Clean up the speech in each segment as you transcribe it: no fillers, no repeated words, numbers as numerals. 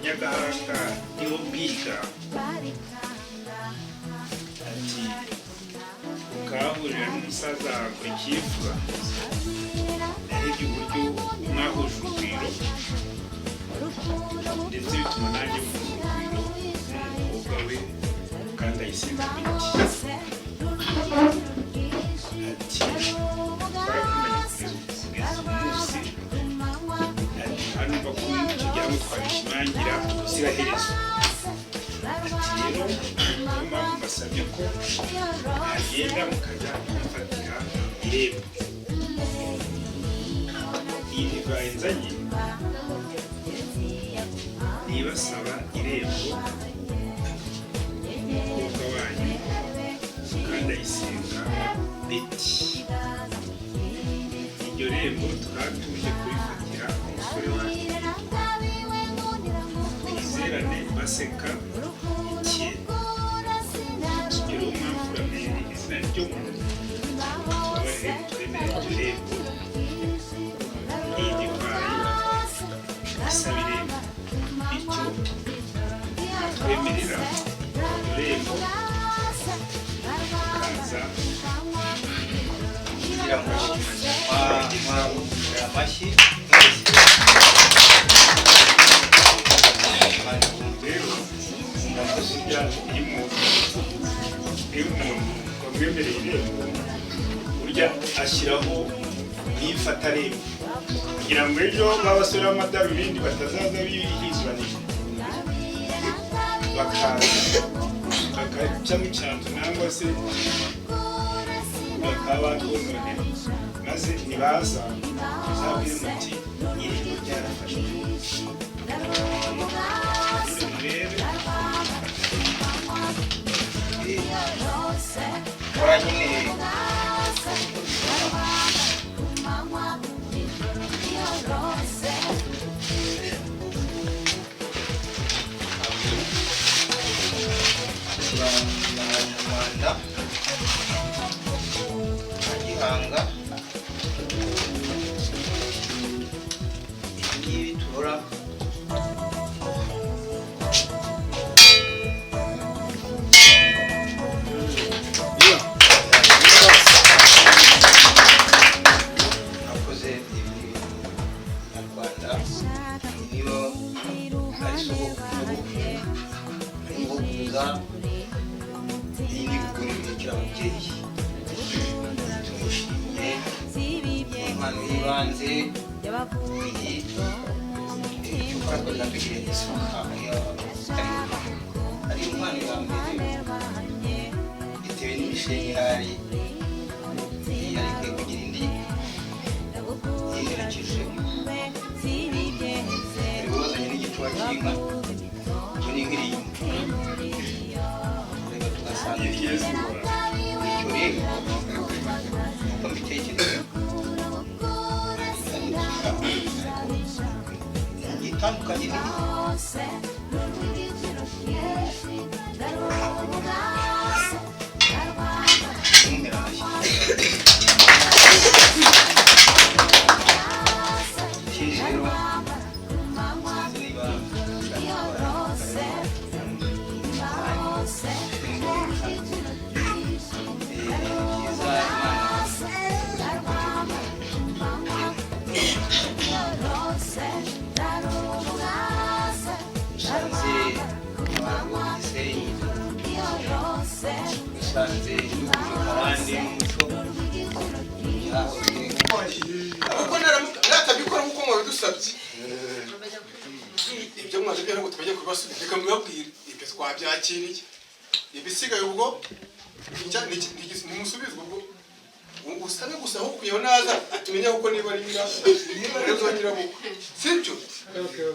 Nyagahanga niho mbiga ati ukahurira n'umusaza wawe Cyifura yarebye uburyo mwahuje urugwiro ndetse bituma nanjye mvuga urugwiro n'umukobwa we kandi ayisenga miki ati twarakumenya kugeza umunsi ati hano bakuru tugira ngo twabishimangira ubuziraherezo ati rero niyo mpamvu mbasabye ko mwagenda mukajya mufatira irembo iyi divayi nzanye nibasaba irembo umukobwa wanyu kandi ayisenga Beti iryo rembo twatuje kurifatira umusore wanyu twizerane baseka ikintu kigero mpamvu uramenye izina ryo muntu tubahe twemere iryo rembo iyi divayi isaba irembo bityo twemerera iryo rembo tukaza kugira ngo amashyi rero burya iyo umuntu wamwemereye irembo burya ashyiraho n'ifatarembo kugira ngo ejo nk'abasore b'amadarubindi batazaza bihizanira bakaza bagaca mu cyanzu nangwa se bakaba twononera maze nibaza tuzabwire muti irembo ryarafashwe murebe kora nyine Abanyarwanda Gihanga ibi tura akoze Nyarwanda niyo ari sogokuru kuza iyi ni gukurikira mubyeyi tumushimiye impano y'ibanze iyi cyuko akoze tugiye isuka ari impano ya mbere bitewe n'imishenyeri iyi ariko kugira indi yiherekeje ari wazanye n'igicuba cy'inka ngo ni nk'irimbo reka tugasanga icyo rero uko mbitekereza itandukanye sanze n'ubukarande n'umuco kuko natabikora nkuko mwabidusabye ibyo mwaje byo ntabwo tubajya kubasubiza reka mubabwire ibyo twabyakiriye ibisigaye ubwo nimusubizwe ubwo usabe gusa aho kuyeho naza atumenye uko niba ari neza bagira buko sibyo okay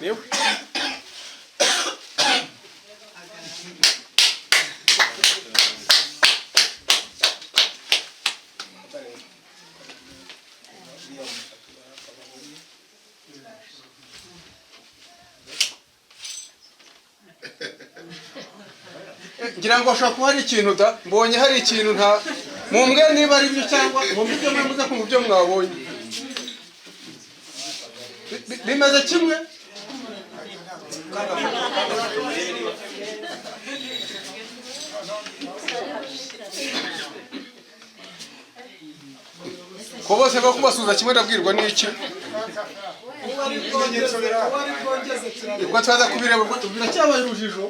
Niwe. ngira ngo ashobora kuba hari ikintu da mbonye hari ikintu nta mumbwe niba ari byo cyangwa mumbwe ibyo muze kumva ibyo mwabonye bimeze kimwe ko bose ko kubasuza kimwe ndabwirwa n'iki ubwo twaza kubireba biracyabaye urujijo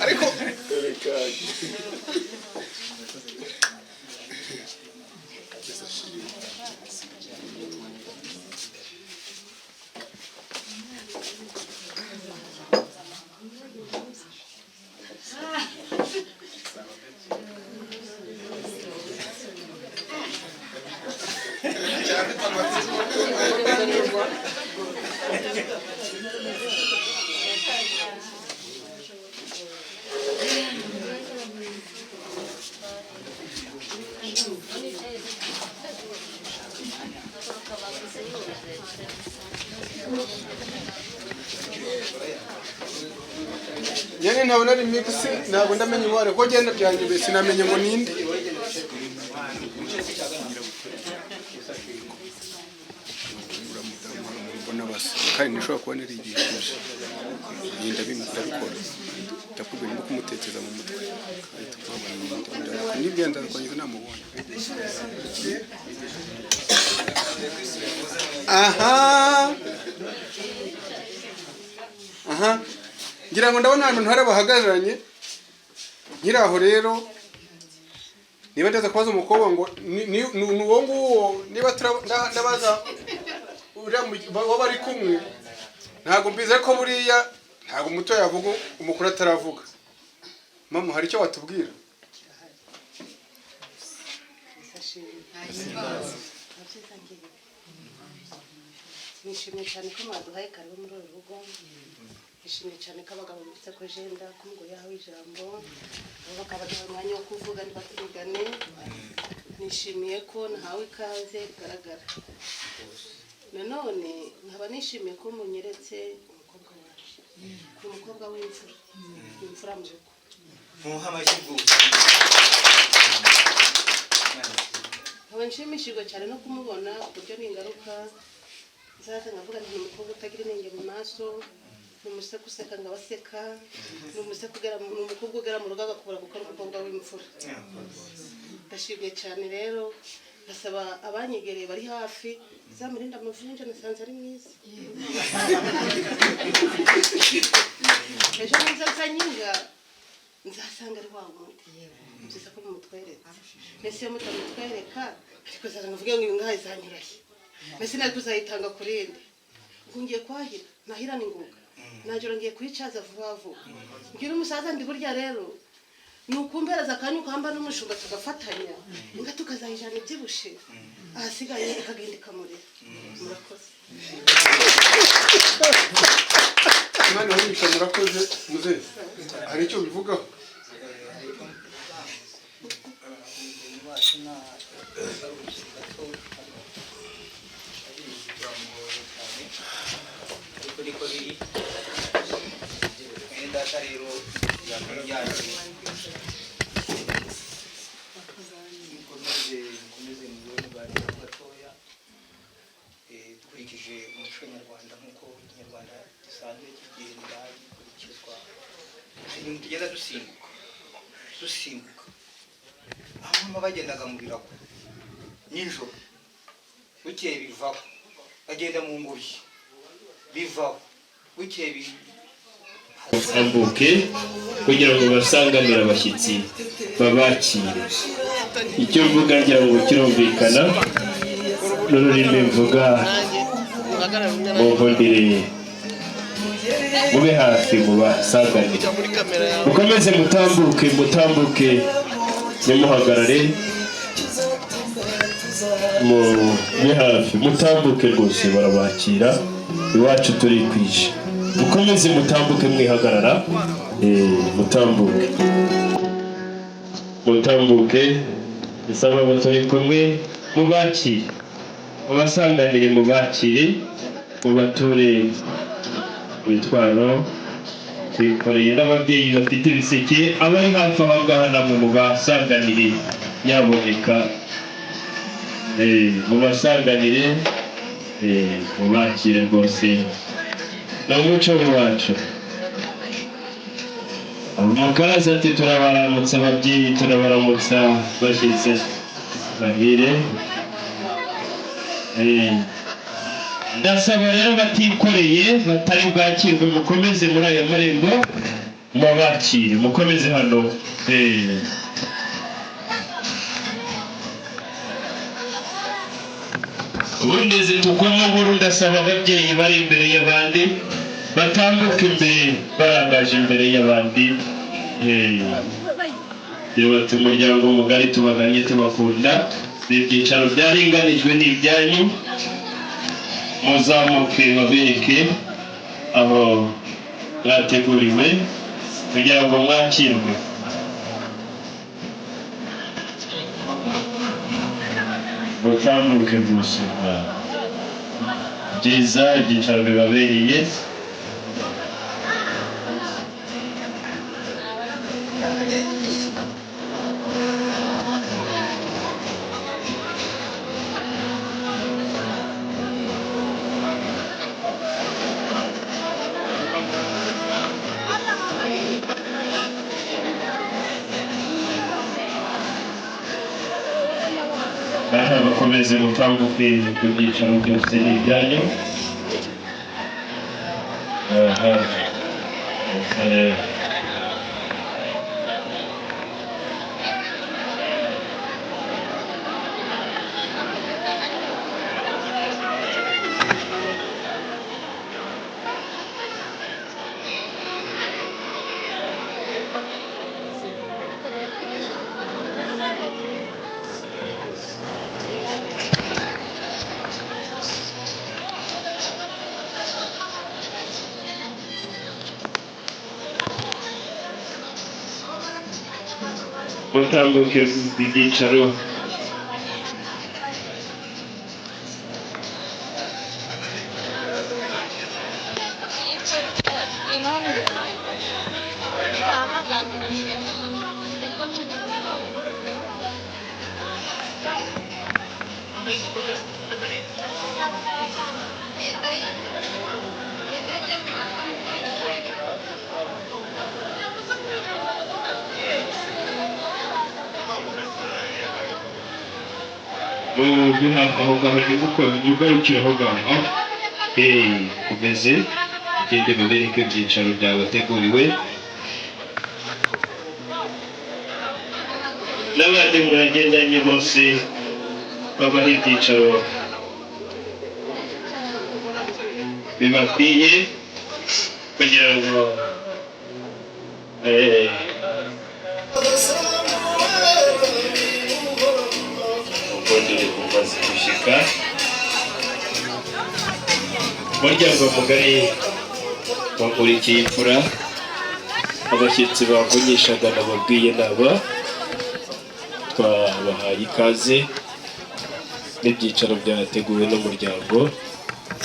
ariko yene ntabona ari mix ntabwo ndamenye uware ko genda byanjye bese namenye ngo ninde kandi nishobora kuba narigishije yenda bimukora ndakubwira no kumutekereza mu mutwe kandi tukabona n'ibyo ndakongeza namubona aha ngira ngo ndabona abantu hari bahagararanye nkiraho rero niba ndaza kubaza umukobwa ngo ni uwo nguwo niba ndabaza uwo bari kumwe ntabwo mbize ko buriya ntabwo umuto yavuga umukuru ataravuga mama hari icyo watubwira nishimiye cyane ko mwaduhaye karibu muri uru rugo nishimiye cyane ko abagabo bifite ko jenda ko umugore yahawe ijambo abo bakabaduha umwanya wo kuvuga ntibaturugane nishimiye ko nahawe ikaze bigaragara nanone nkaba nishimiye ko munyeretse umukobwa wacu ni umukobwa w'imfura imfura mu rugo muha amashyi bwose nkaba nshimishijwe cyane no kumubona ku buryo n'ingaruka nzaza nkavuga nti ni umukobwa utagira inenge mu maso ni umuseka useka ngabaseka ni umukobwa ugera mu rugo agakubura kuko ari umukobwa w'imfura ndashimye cyane rero ndasaba abanyegereye bari hafi zamurinda amavunja nasanze ari mwiza ejo nzazanyinga nzasanga ari wa wundi nziza ko mumutwereka mbese iyo mutamutwereka ariko zaza ngavuge ngo ibi ngaha izanyurahe mbese nari kuzayitanga ku rindi ngo ngiye kwahira nahira n'inguga najoro ngiye kuyicaza vuba vuba mbwira umusaza ndi burya rero ni ukumbereza akanya ukamba n'umushumba tugafatanya inka tukazayijana ibyibushe ahasigaye ikagenda ikamurira murakoze Imana wigisha murakoze muzehe hari icyo bivugaho dukurikije umuco nyarwanda nk'uko ikinyarwanda gisanzwe kigenda gikurikizwa ibintu tugenda dusimbuka aho mama bagendaga mu birago nijoro bukeye bivaho bagenda mu ngobyi bivaho bukeye batambuke kugira ngo basanganire abashyitsi babakire. Icyo mvuga ngira ngo kirumvikana n'ururimi mvuga munkundire mube hafi mubasanganire, mukomeze mutambuke nimuhagarare mube hafi mutambuke rwose barabakira iwacu turi kwisha. Mukomeze mutambuke mwihagarara mutambuke bisaba ngo turi kumwe mubakire mubasanganire mubakire mubature bitwaro twikoreye n'ababyeyi bafite ibiseke abari hafi aho ngaha namwe mubasanganire nyaboneka mubasanganire mubakire rwose n'umuco wacu. Umukaraza ati turabaramutsa ababyeyi turabaramutsa bashyitse bahire. Ndasaba rero batikoreye batari bwakirwe mukomeze muri aya marembo mubakire mukomeze hano. Ubundi zitukamo nkuru ndasaba ababyeyi bari imbere y'abandi batambuka imbere barangaje imbere y'abandi. Yubatse umuryango mugari tubaganye tubakunda, ibyicaro byaringanijwe n'ibyanyu, muzamuke babereke aho mwateguriwe kugira ngo mwakirwe. Mutambuke rwose byiza ibyicaro bibabereye. Bakomeze mutambuke ku byicaro byose n'ibyanyu. Mutambuke ibyicaro. Aho ngaho yugarukire aho ngaho kumeze ugende babereke ibyicaro byabateguriwe n'abandi mwagendanye bose babaha ibyicaro bibakwiye kugira ngo ukongere kumaze gushika umuryango mugari wakurikiye imfura. Abashyitsi bavunyishaga nababwiye naba twabahaye ikaze n'ibyicaro byateguwe n'umuryango,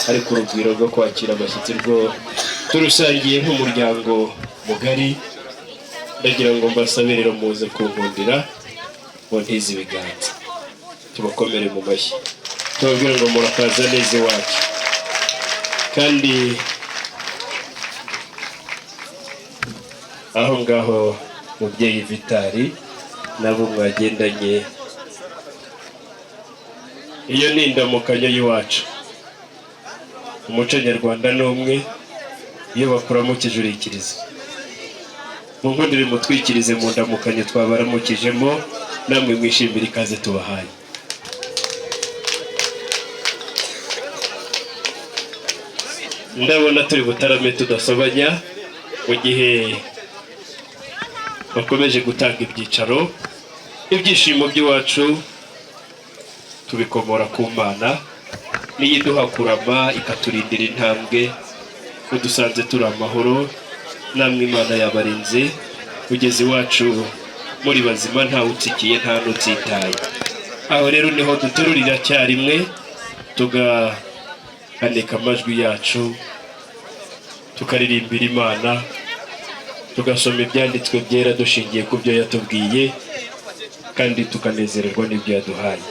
ariko urugwiro rwo kwakira abashyitsi rwo turusangiye nk'umuryango mugari. Ndagira ngo mbasabe rero muze kunkundira ngo ntize ibiganza tubakomere mu mashyi tubabwire ngo murakaza neza iwacu. Kandi aho ngaho mubyeyi Vitali nabo mwagendanye, iyo ni indamukanyo y'iwacu. Umuco nyarwanda ni umwe, iyo bakuramukije urikiriza. munkundire mutwikirize mu ndamukanye twabaramukijemo namwe mwishimira ikaze tubahaye. Ndabona turi butarame tudasobanya mu gihe bakomeje gutanga ibyicaro. Ibyishimo by'iwacu tubikomora ku Mana niyo iduha kurama ikaturindira intambwe, udusanze turi amahoro, namwe Imana yabarinze ugeze iwacu muri bazima nta utsikiye nta nutsitaye. Aho rero niho duterurira cyarimwe tugahanika amajwi yacu tukaririmbira Imana, tugasoma ibyanditswe byera dushingiye ku byo yatubwiye kandi tukanezererwa n'ibyo yaduhaye.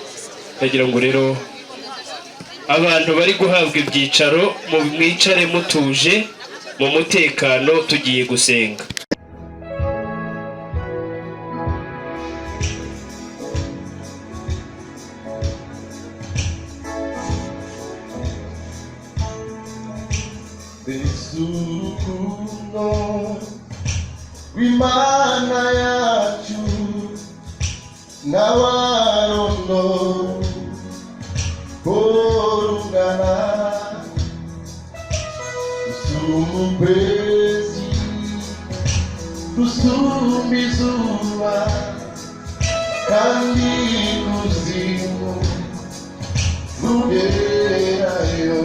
Ndagira ngo rero abantu bari guhabwa ibyicaro mwicare mutuje mu mutekano tugiye gusenga. Imana yacu n'abarondo borungana dusumba ukwezi dusumba izuba kandi kuzimu rugerayo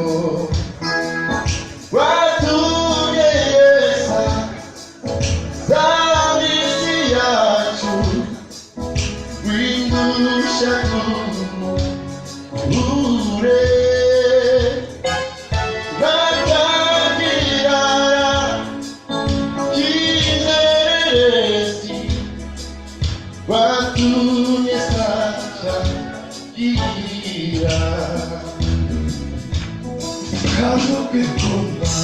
watumye Yesu zabisi yacu windusha ure batangirara kizererezi watumye sasa gira kamukikunda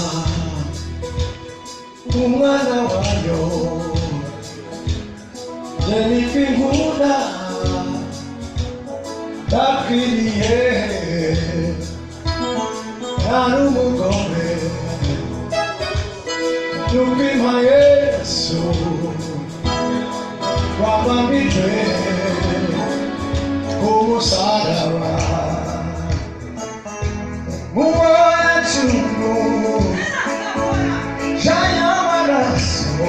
umwana wayo Jenifingunda Dakwiriye Narumugome Nukima Yesu Wabambitwe Kumusaraba Mumoya chungu Jaya maraso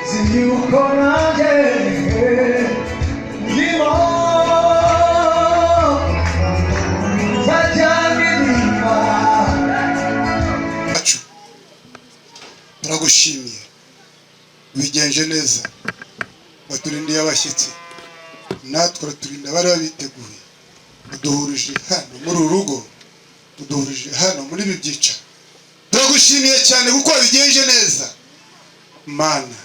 Ziyukonaje Yimo Sajamidima turagushimiye bigenje neza baturindiye abashyitsi natwe uraturinda bari babiteguye uduhurije hano muri urugo uduhurije hano muri ibi byicaro turagushimiye cyane kuko bigenje neza Mana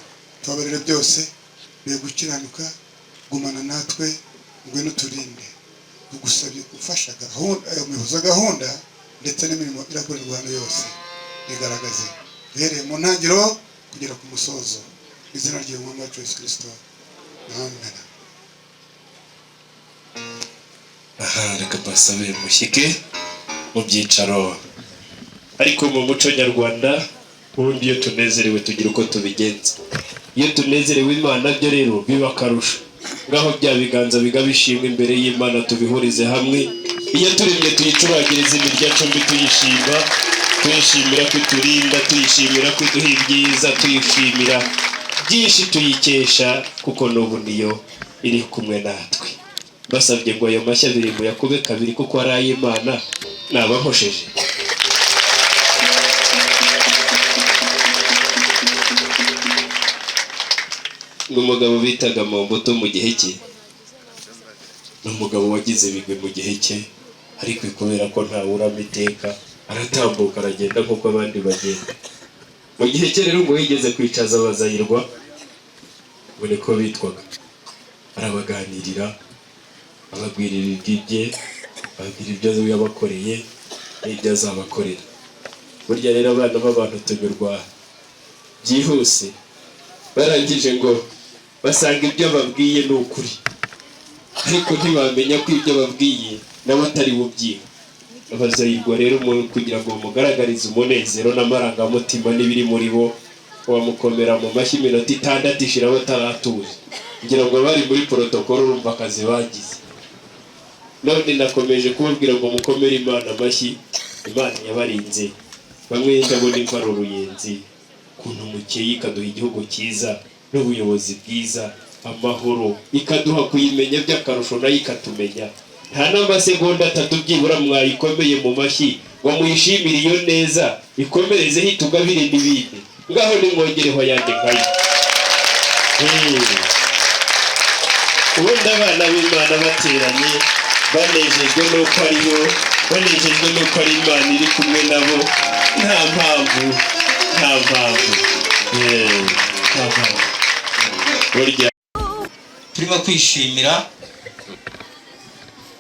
tubabarire byose biye gukiranuka gumana natwe ngwino turinde tugusabye gufasha umuyobozi gahunda ndetse n'imirimo irakorerwa hano yose igaragaze uhereye mu ntangiriro kugera ku musozo izina ry'Umwami wacu Yesu Kristo amen. Aha reka basabe mushyike mu byicaro. Ariko mu muco nyarwanda ubundi iyo tunezerewe tugira uko tubigenza. Iyo tunezerewe Imana byo rero biba akarusho. Ngaho bya biganza bigabishimwe imbere y'Imana tubihurize hamwe. Iyo turimye tuyicuragiriza imirya cumbi tuyishima, tuyishimira kwiturinda, tuyishimira kwiduha ibyiza, tuyishimira byinshi tuyikesha kuko n'ubu niyo iri kumwe natwe. Basabye ngo ayo mashya abiri mu yakube kabiri kuko ari ay'Imana nabahosheje. N'umugabo bitaga Mombutu mu gihe cye, n'umugabo wagize ibigwi mu gihe cye, ariko kubera ko ntawurama iteka aratambuka aragenda nk'uko abandi bagenda. Mu gihe cye rero ngo yigeze kwicaza abazayirwa ngo niko bitwaga, arabaganirira ababwirira iby'ibye, ababwira ibyo yabakoreye n'ibyo azabakorera. Burya rero abana b'abantu tunyurwa byihuse, barangije ngo basanga ibyo babwiye ni ukuri, ariko ntibamenya ko ibyo babwiye nawe atari bubyiha. Abazayirwa rero kugira ngo mugaragarize umunezero n'amarangamutima n'ibiri muri bo, wamukomera mu mashyi iminota 6 ishira bataratuza kugira ngo bari muri protocol urumva akazi bagize. None nakomeje kubabwira ngo mukomere Imana amashyi. Imana yabarinze bamwe ndabona imvara uruyenzi kuntu mukeye ikaduha igihugu cyiza n'ubuyobozi bwiza amahoro ikaduha kuyimenya by'akarusho nayo ikatumenya. Nta n'amasegonda 3 byibura mwayikomeye mu mashyi ngo muyishimire iyo neza ikomereze hitugabire n'ibindi ngaho nimwongereho yande nkayo. Ubundi abana b'Imana bateranye banejejwe n'uko ariyo banejejwe n'uko ari Imana iri kumwe nabo nta mpamvu burya turimo kwishimira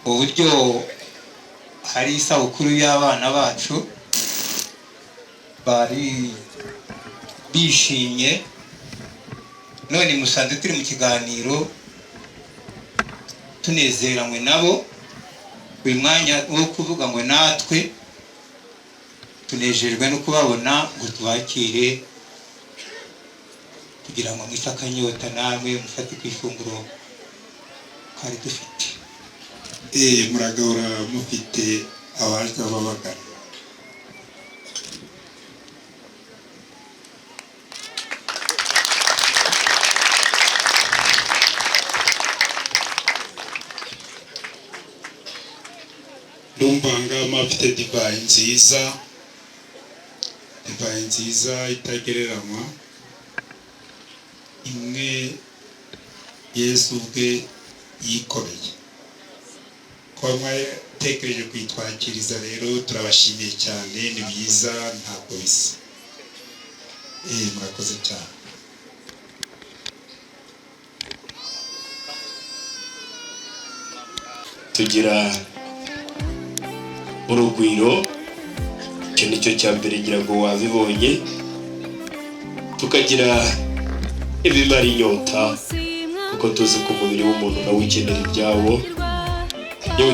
uburyo hari isabukuru y'abana bacu bari bishimye. None musanze turi mu kiganiro tunezeranywe nabo uyu mwanya wo kuvuga ngo natwe tunejejwe no kubabona ngo tubakire kugira ngo mwise akanyota namwe mufate ku ifunguro twari dufite. Muragahora mufite abaje babagana. Ndumvanga mafite divayi nziza itagereranywa imwe Yesu ubwe yikoreye. Kwa mwatekereje kwitwakiriza rero turabashimiye cyane, ni byiza ntabwo bisa. Murakoze cyane. tugira urugwiro, icyo nicyo cya mbere ngira ngo wabibonye. Tukagira ibimara inyota kuko tuzi ko umubiri w'umuntu nawe ukenera ibyawo, yewe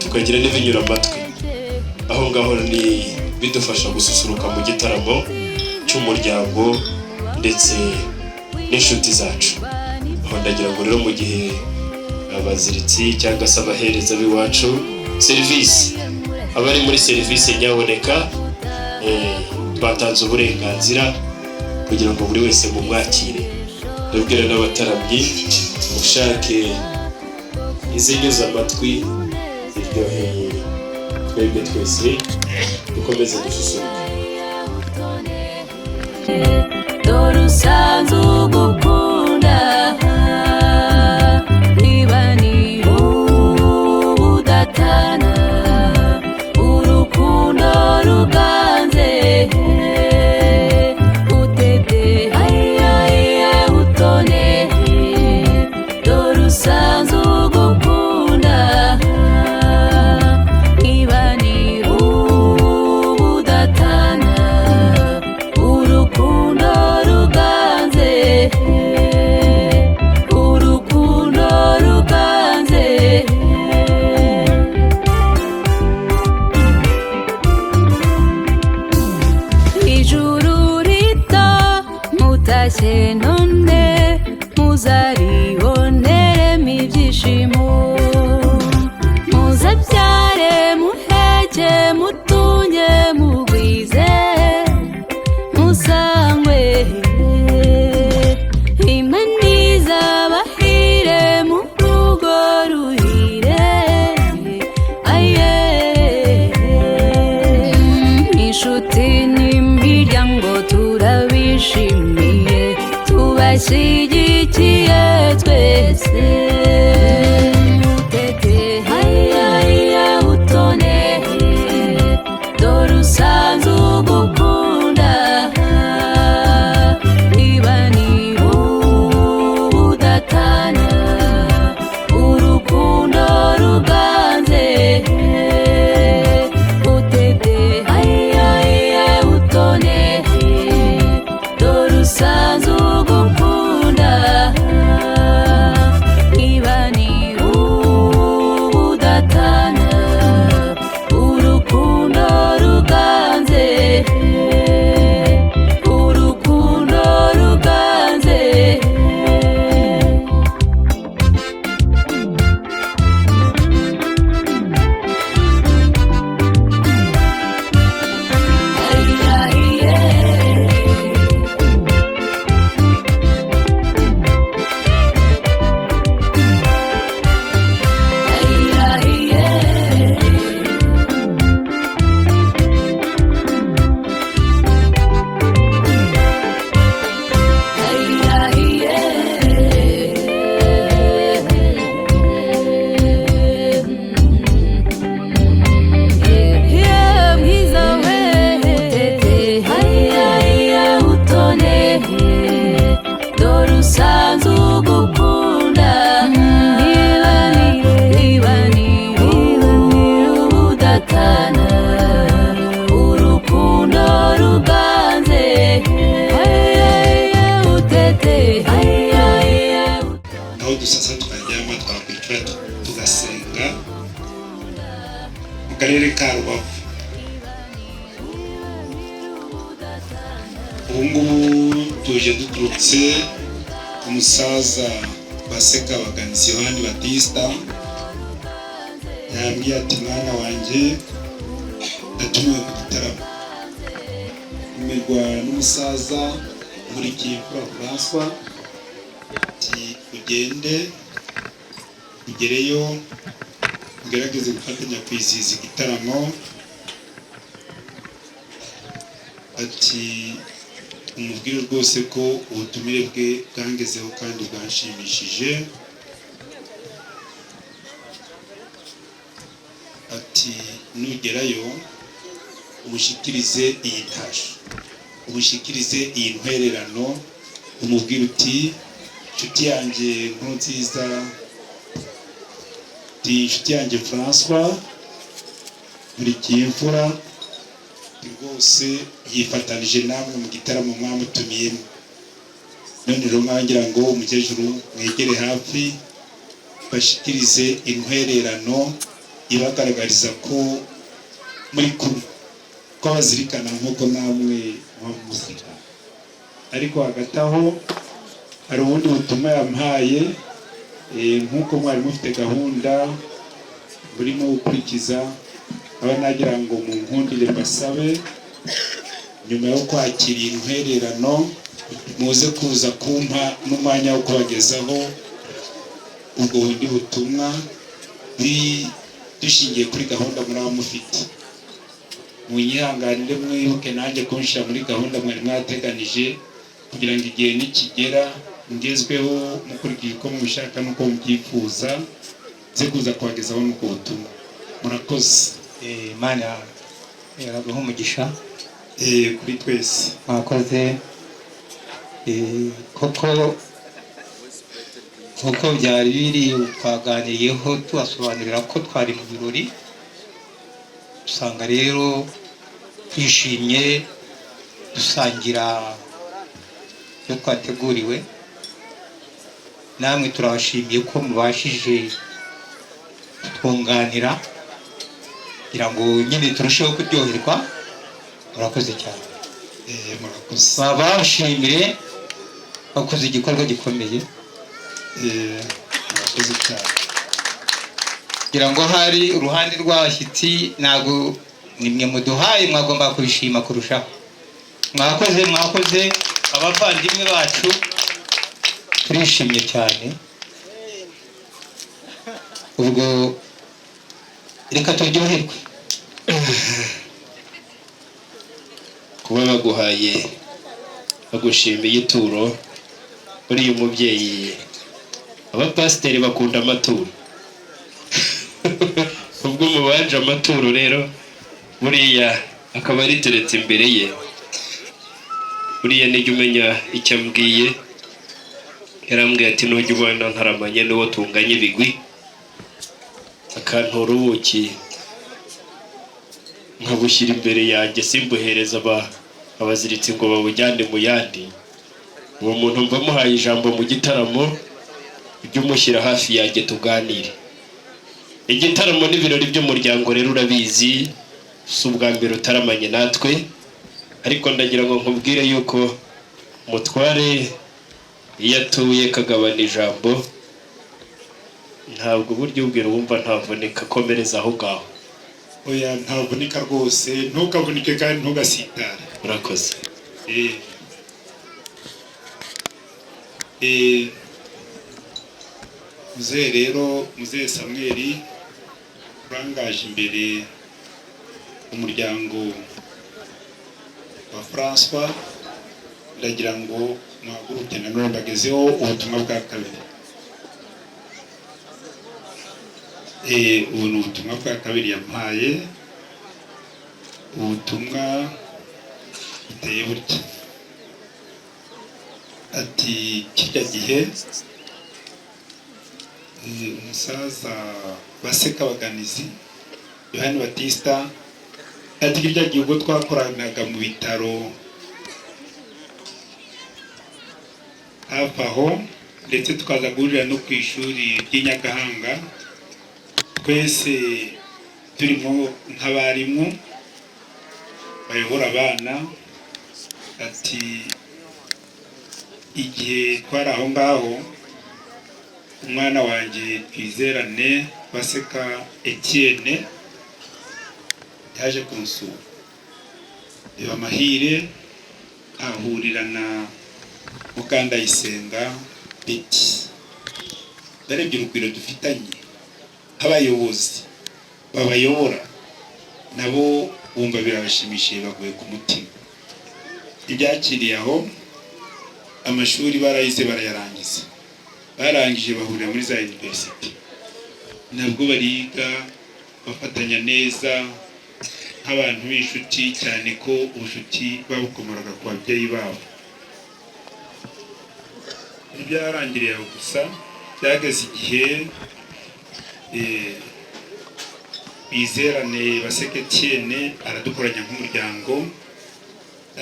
tukagira n'ibinyura amatwi. Aho ngaho ni bidufasha gususuruka mu gitaramo cy'umuryango ndetse n'inshuti zacu. Aho ndagira ngo rero mu gihe abaziritsi cyangwa se abahereza b'iwacu serivisi, abari muri serivisi nyaboneka twatanze uburenganzira kugira ngo buri wese mumwakire. Ndabwira n'abataramyi mushake izinyuza amatwi ziryoheye twebwe twese dukomeze gususuruka. Dore usanze ugukunda niba ni ubudatana urukundo ruganze utete ayaye utone. Dore usanze ugukunda niba ni ubudatana urukundo ruganze urukundo ruganze. Ijuru rito mutashye none muzariboneremo ibyishimo, muzabyare muheke mutunge mugwize musangwe imaniza bahire mu rugo ruhire. Aye inshuti n'imiryango turabishimiye, tubashyigikiye twese. Utete ayaye utone. Dore usanze ugukunda niba ni ubudatana urukundo ruganze utete ayaye utone. Dore usanze ugukunda niba usanze ugukunda ibanire ubudatana urukundo ruganze utete aho dusasa tukaryama twakwicara tugasenga mu karere ka Rubavu. Ubu ngubu tuje duturutse umusaza Basekabaganizi Yohani Batista yambwiye ati mwana wanjye ndatumiwe mu gitaramo imirwa n'umusaza Nkurikiyimfura François ati ugende ugereyo ugerageze gufatanya kwizihiza igitaramo ati umubwire rwose ko ubutumire bwe bwangezeho kandi bwanshimishije ati nugerayo ubushikirize iyi tasha ubushikirize iyi ntwererano umubwire uti inshuti yanjye Nkurunziza ati inshuti yanjye François Nkurikiyimfura rwose yifatanije namwe mu gitaramo mwamutumiyemo none rero nkangira ngo umukecuru mwegere hafi bashikirize intwererano ibagaragariza ko muri kumwe ko bazirikana nk'uko namwe mwamuzika ariko hagati aho hari ubundi butumwa yampaye nk'uko mwari mufite gahunda burimo gukurikiza aba nagira ngo mu nkundire basabe nyuma yo kwakira intwererano muze kuza kumpa n'umwanya wo kubagezaho ubwo bundi butumwa dushingiye kuri gahunda muraba mufite munyihanganire mwibuke nanjye kunshyira muri gahunda mwari mwateganije kugira ngo igihe nikigera ngezweho mukurikiye uko mubishaka n'uko mubyifuza nze kuza kubagezaho n'ubwo butumwa murakoze. Imana yaraguha umugisha kuri twese mwakoze koko byari biri twaganiriyeho tubasobanurira ko twari mu birori usanga rero twishimye dusangira ibyo twateguriwe namwe turabashimiye ko mubashije kutwunganira kugira ngo nyine turusheho kuryoherwa murakoze cyane murakoze babashimire bakoze igikorwa gikomeye murakoze cyane kugira ngo hari uruhande rw'abashyitsi ntabwo nimwe muduhaye mwagomba kubishima kurushaho mwakoze abavandimwe bacu turishimye cyane ubwo reka turyoherwe kuba baguhaye bagushimiye ituro uriya umubyeyi abapasiteri bakunda amaturo ubwo mubanje amaturo rero buriya akaba ariteretse imbere ye buriya nijya umenya icyo ambwiye yarambwiye ati nujya ubona ntaramanye n'uwo tunganye ibigwi akantura ubuki nkabushyira imbere yanjye simbuhereza abaziritsi ngo babujyane mu yandi uwo muntu mva muhaye ijambo mu gitaramo ujye umushyira hafi yanjye tuganire igitaramo n'ibirori by'umuryango rero urabizi si ubwa mbere utaramanye natwe ariko ndagira ngo nkubwire yuko umutware iyo atuye kagabana ijambo ntabwo buryo ubwira wumva ntavunika komereza aho ngaho oya ntavunika rwose ntukavunike kandi ntugasitare urakoze muzehe rero muzehe Samweli urangaje imbere umuryango wa François ndagira ngo muhaguruke na none mbagezeho ubutumwa bwa kabiri ubu ni ubutumwa bwa kabiri yampaye ubutumwa buteye butya ati kirya gihe umusaza Baseka Baganizi Yohani Batista ati kirya gihe ubwo twakoranaga mu bitaro hafi aho ndetse tukaza guhurira no ku ishuri ry'Inyagahanga twese turimo nk'abarimu bayobora abana ati igihe twari aho ngaho umwana wanjye Twizerane Baseka Etienne yaje kunsura reba amahire ahurira na Mukandayisenga Betty ndarebye urugwiro dufitanye abayobozi babayobora nabo bumva birabashimishije baguye ku mutima ibyakiriye aho amashuri barayize barayarangiza barangije bahurira muri za university nabwo bariga bafatanya neza nk'abantu b'inshuti cyane ko ubucuti babukomoraga ku babyeyi babo ibyarangiriye aho gusa byageze igihe Bizerane Baseka Etienne aradukoranya nk'umuryango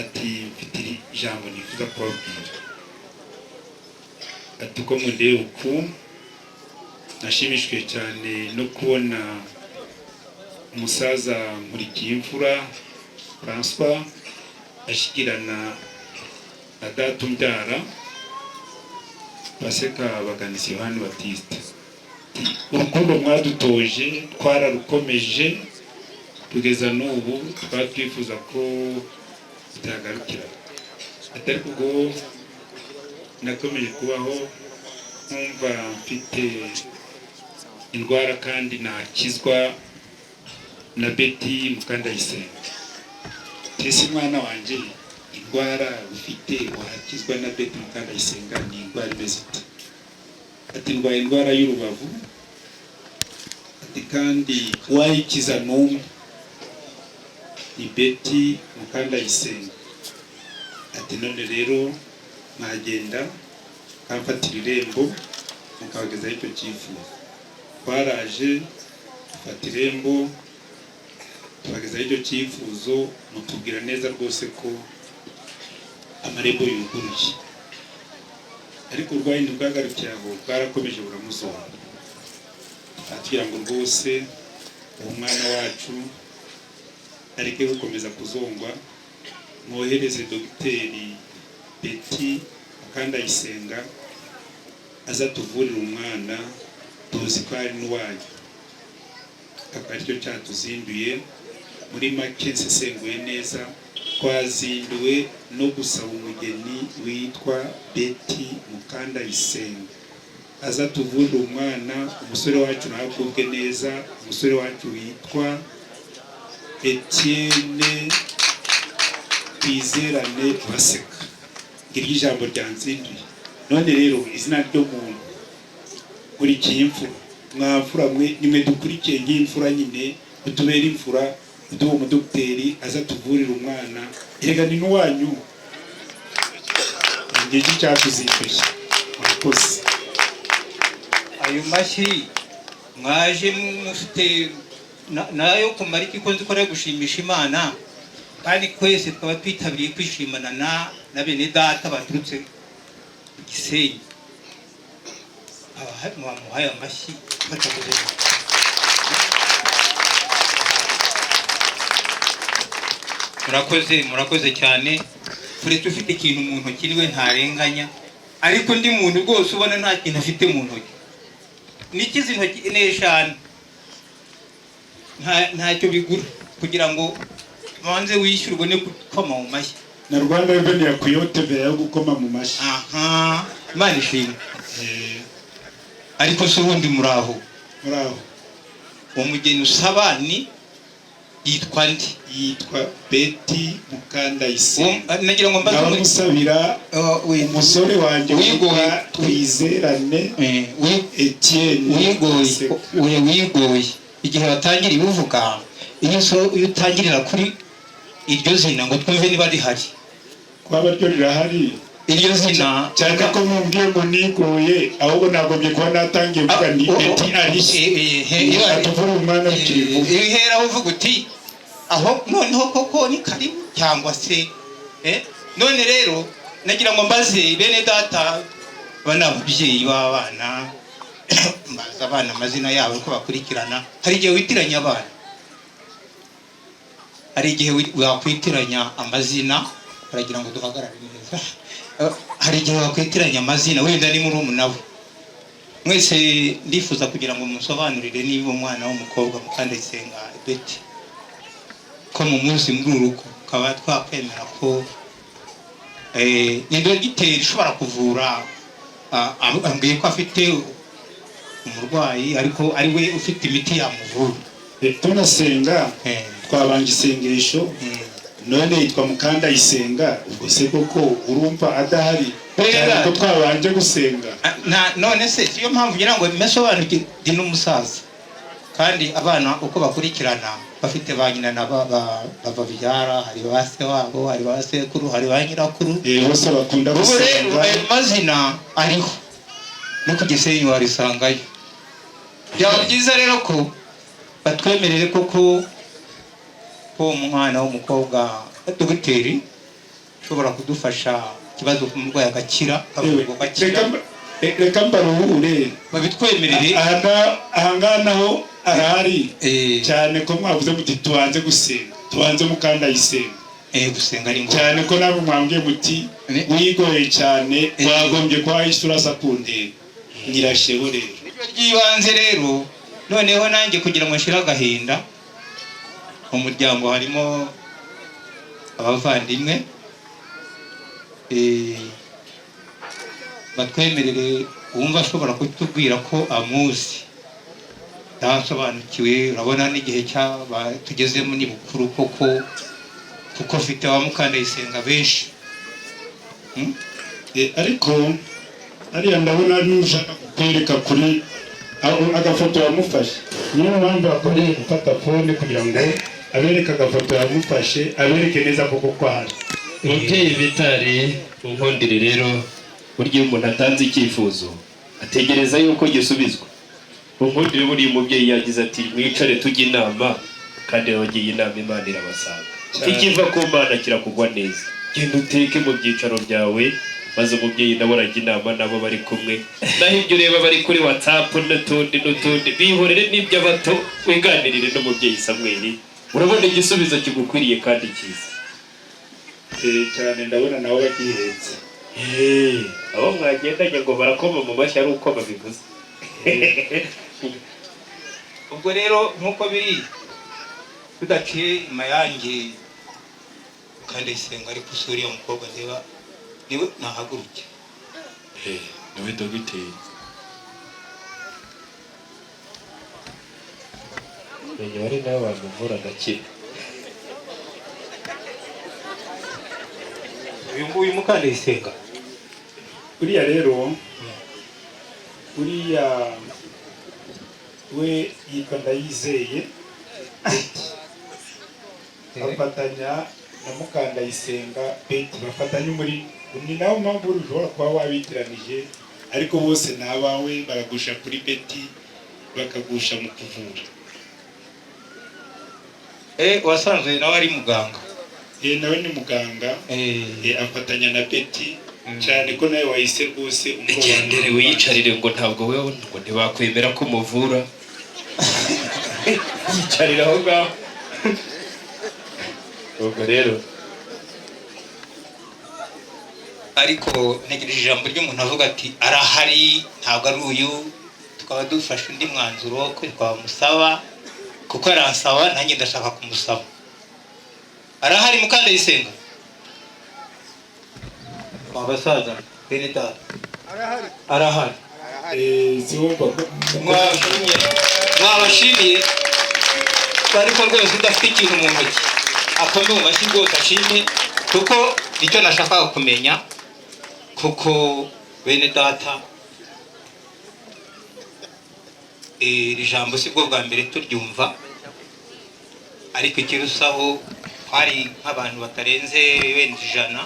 ati mfite ijambo nifuza kubabwira ati uko mundeba uku nashimishwe cyane no kubona umusaza Nkurikiyimfura François ashikirana na data umbyara Baseka Baganizi Yohani Batista urukundo mwadutoje twararukomeje tugeza n'ubu twatwifuza ko bitagarukira atari kubwo nakomeje kubaho nkumva mfite indwara kandi nakizwa na Betty Mukandayisenga tese mwana wanje indwara ufite wakizwa na Betty Mukandayisenga ni indwara imeze ite ati ndwaye indwara y'urubavu ati kandi wayikiza n'umwe ni Betty Mukandayisenga ati none rero mwagenda kamfatira irembo mukabagezaho icyo cyifuzo twaraje fata irembo tubagezaho icyo cyifuzo mutubwira neza rwose ko amarembo yuguruye ariko urwaye ntibwagarukiye aho bwarakomeje buramuzonga atubwira ngo rwose uwo mwana wacu areke gukomeza kuzongwa mwohereze dogiteri Betty Mukandayisenga aza tuvurira umwana tuzi ko ari n'uwanyu akaba aricyo cyatuzinduye muri make nsesenguye neza twazinduwe no gusaba umugeni witwa Betty Mukandayisenga aza tuvurira umwana umusore wacu nahagubwe neza umusore wacu witwa Etienne Twizerane Baseka ngiryo ijambo ryanzinduye none rero izina ryo muntu Nkurikiyimfura mwamfura mwe nimwe dukurikiye nk'imfura nyine utubera imfura uduha umudogiteri aza tuvurira umwana erega ni n'uwanyu ngiki cyatuzinduye murakoze ayo mashyi mwaje mufite nayo kumara iki ko nzi ko ari gushimisha Imana kandi twese twaba twitabiriye kwishimana na bene data baturutse ku Gisenyi mwamuhaye amashyi batavuze murakoze cyane turetse ufite ikintu mu ntoki niwe ntarenganya ariko ndi muntu rwose ubona nta kintu afite mu ntoki nikizi intoki n'eshanu ntacyo bigura kugira ngo banze wishyure ubone gukoma mu mashyi na Rwanda Revenue yakuyote mbere yo gukoma mu mashyi aha Imana ishimwe ariko se ubundi muraho umugeni usaba ni yitwa ndi yitwa Betty Mukandayisenga nagira ngo mbaze musabira umusore wanjye witwa Twizerane Etienne wigoye igihe watangiriye uvuga iyo utangirira kuri iryo zina ngo twumve niba rihari kwaba ryo rirahari iryo zina cyane ko mumbwiye ngo nigoye ahubwo nagombye kuba natangiye kuvuga ni Betty Alice atuvura umwana w'ikirivu ihera uvuga uti aho noneho koko ni karibu cyangwa se none rero nagira ngo mbaze bene data bana ababyeyi b'abana mbaza abana amazina yabo uko bakurikirana. Hari igihe witiranya abana, hari igihe wakwitiranya amazina, baragira ngo duhagarare neza. Hari igihe wakwitiranya amazina wenda ni murumuna we. Mwese ndifuza kugira ngo musobanurire niba umwana w'umukobwa Mukandayisenga Betty ko mu munsi muri urugo kaba twakwemera ko ni dogiteri ishobora kuvura, ambwiye ko afite umurwayi ariko ari we ufite imiti yamuvura. tunasenga twabanje isengesho none yitwa Mukandayisenga, ubwo se koko urumva adahari cyane ko twabanje gusenga? None se siyo mpamvu ngira ngo mesobanukire ndi n'umusaza kandi abana uko bakurikirana bafite ba nyina na babyara, hari ba se wabo, hari ba sekuru, hari ba nyirakuru, bose bakunda gusenga. Ayo mazina ariho no ku Gisenyi warisangayo. Byaba byiza rero ko batwemerere koko ko umwana w'umukobwa dogiteri ushobora kudufasha ikibazo ku murwayi agakira, reka mbaruhure babitwemerere. Ahangaha naho arahari cyane ko mwavuze muti tubanze gusenga, tubanze Mukandayisenga gusenga ari cyane ko nabo mwambwiye muti wigoye cyane wagombye kwa isura sakunde nyirasheho rero nibyo ryibanze rero. Noneho nanjye kugira ngo nshira agahinda mu muryango harimo abavandimwe batwemerere wumva ashobora kutubwira ko amuzi ntasobanukiwe. Urabona n'igihe tugezemo ni bukuru koko kuko afite ba Mukandayisenga benshi. ariko ariya ndabona ari ushaka kukwereka kuri agafoto yamufashe, niyo mpamvu akomeye gufata fone kugira ngo abereke agafoto yamufashe, abereke neza koko ko ahari. Umubyeyi Vitali unkundire rero, burya iyo umuntu atanze icyifuzo ategereza yuko gisubizwa. Unkundire buriya umubyeyi yagize ati mwicare tujye inama, kandi abagiye inama Imana irabasanga. Ikiva ku Mana kirakugwa neza. Genda uteke mu byicaro byawe maze umubyeyi nabo arajya inama nabo bari kumwe. Naho ibyo ureba bari kuri WhatsApp n'utundi bihorere n'iby'abato, wiganirire n'umubyeyi Samuel, urabona igisubizo kigukwiriye kandi cyiza cyane. Ndabona nabo bagihetse abo mwagendanye ngo barakoma mu mashyi ari uko babivuze. Ubwo rero nkuko biri tudaciye mayange Mukandayisenga ariko usuriye umukobwa ndeba niwe nahaguruke. Niwe dogiteri. Menya wari nawe wamuvura agakira. Uyu nguyu Mukandayisenga uriya rero uriya we yitwa Ndayizeye bafatanya na Mukandayisenga Betty, bafatanya muri ni nawe mpamvu ushobora kuba wabitiranije, ariko bose ni abawe, baragusha kuri Betty bakagusha mu kuvura. wasanze nawe ari muganga. Nawe ni muganga afatanya na Betty cyane ko nawe wahise rwose ugendere wiyicarire ngo ntabwo wewe ngo ntibakwemera ko umuvura. Yicarira aho ngaho. Ubwo rero ariko ntegereje ijambo ry'umuntu avuga ati arahari ntabwo ari uyu, tukaba dufashe undi mwanzuro ko twamusaba kuko aransaba nanjye ndashaka kumusaba. Arahari Mukandayisenga? Abasaza bene data arahari. Mwabashimiye ariko rwose udafite ikintu mu ntoki akome mu mashyi rwose ashimye, kuko nicyo nashakaga kumenya, kuko bene data iri jambo si bwo bwa mbere turyumva, ariko ikirusaho twari nk'abantu batarenze wenda 100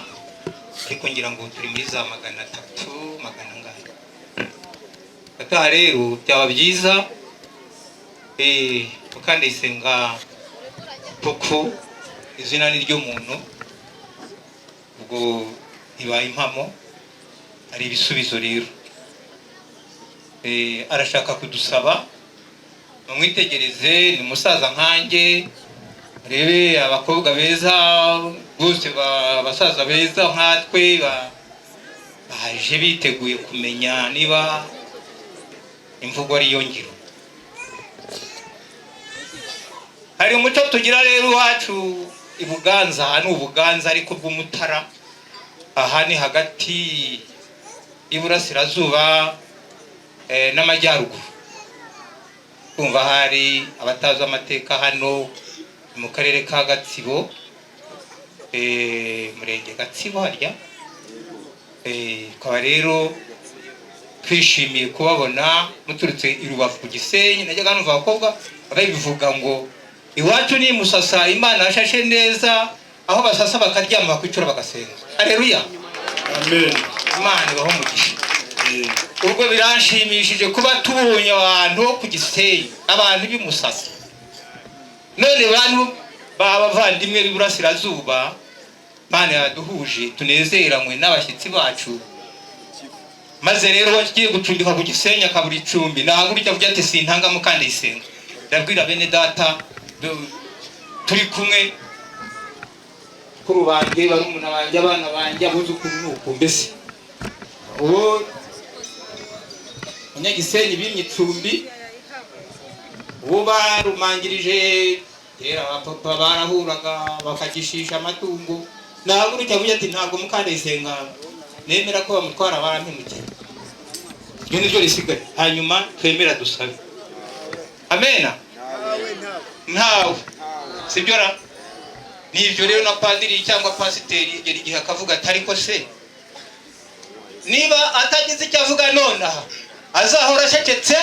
ariko ngira ngo turi muri za 300 magana angahe. Ataha rero byaba byiza Mukandayisenga koko izina ni ryo muntu, ubwo ibaye impamo ari ibisubizo rero. Arashaka kudusaba mumwitegereze, ni musaza nkanjye, rebe abakobwa beza bose, basaza beza nkatwe baje biteguye kumenya niba imvugo ari yo ngiro. Hari umuco tugira rero iwacu i Buganza, hano Ubuganza ariko bw'Umutara, aha ni hagati y'Iburasirazuba n'Amajyaruguru. Kumva hari abatazi amateka hano mu karere ka Gatsibo, murenge Gatsibo harya. Kwa rero twishimiye kubabona muturutse i Rubavu ku Gisenyi. Najyaga numva abakobwa babivuga ngo iwacu ni Musasa, Imana yashashe neza, aho basasa bakaryama bakwicura bagasenga. Haleluya, amen. Imana ibaho umugisha. Ubwo biranshimishije kuba tubonye abantu ku Gisenyi, abantu b'i Musasa, none bantu b'abavandimwe b'Iburasirazuba. Imana yaduhuje tunezeranywe n'abashyitsi bacu, maze rero wagiye gucumbika ku Gisenyi akabura icumbi, nahagurika avuga ati sintanga Mukandayisenga. Ndabwira bene data turi kumwe, kuru banjye, barumuna banjye, abana banjye, abuzukuru nuko mbese uwo Munyagisenyi bimye icumbi, uwo barumangirije kera abapapa barahuraga bakagishisha amatungo. Nahagurika avuga ati ntabwo Mukandayisenga nemera ko bamutwara barampemukira. Ibyo nibyo risigaye, hanyuma twemera dusabe. Amena. Ntawe sibyo ra. Nibyo rero na padiri cyangwa pasiteri yari igihe akavuga ati ariko se niba atagize icyo avuga nonaha azahora acecetse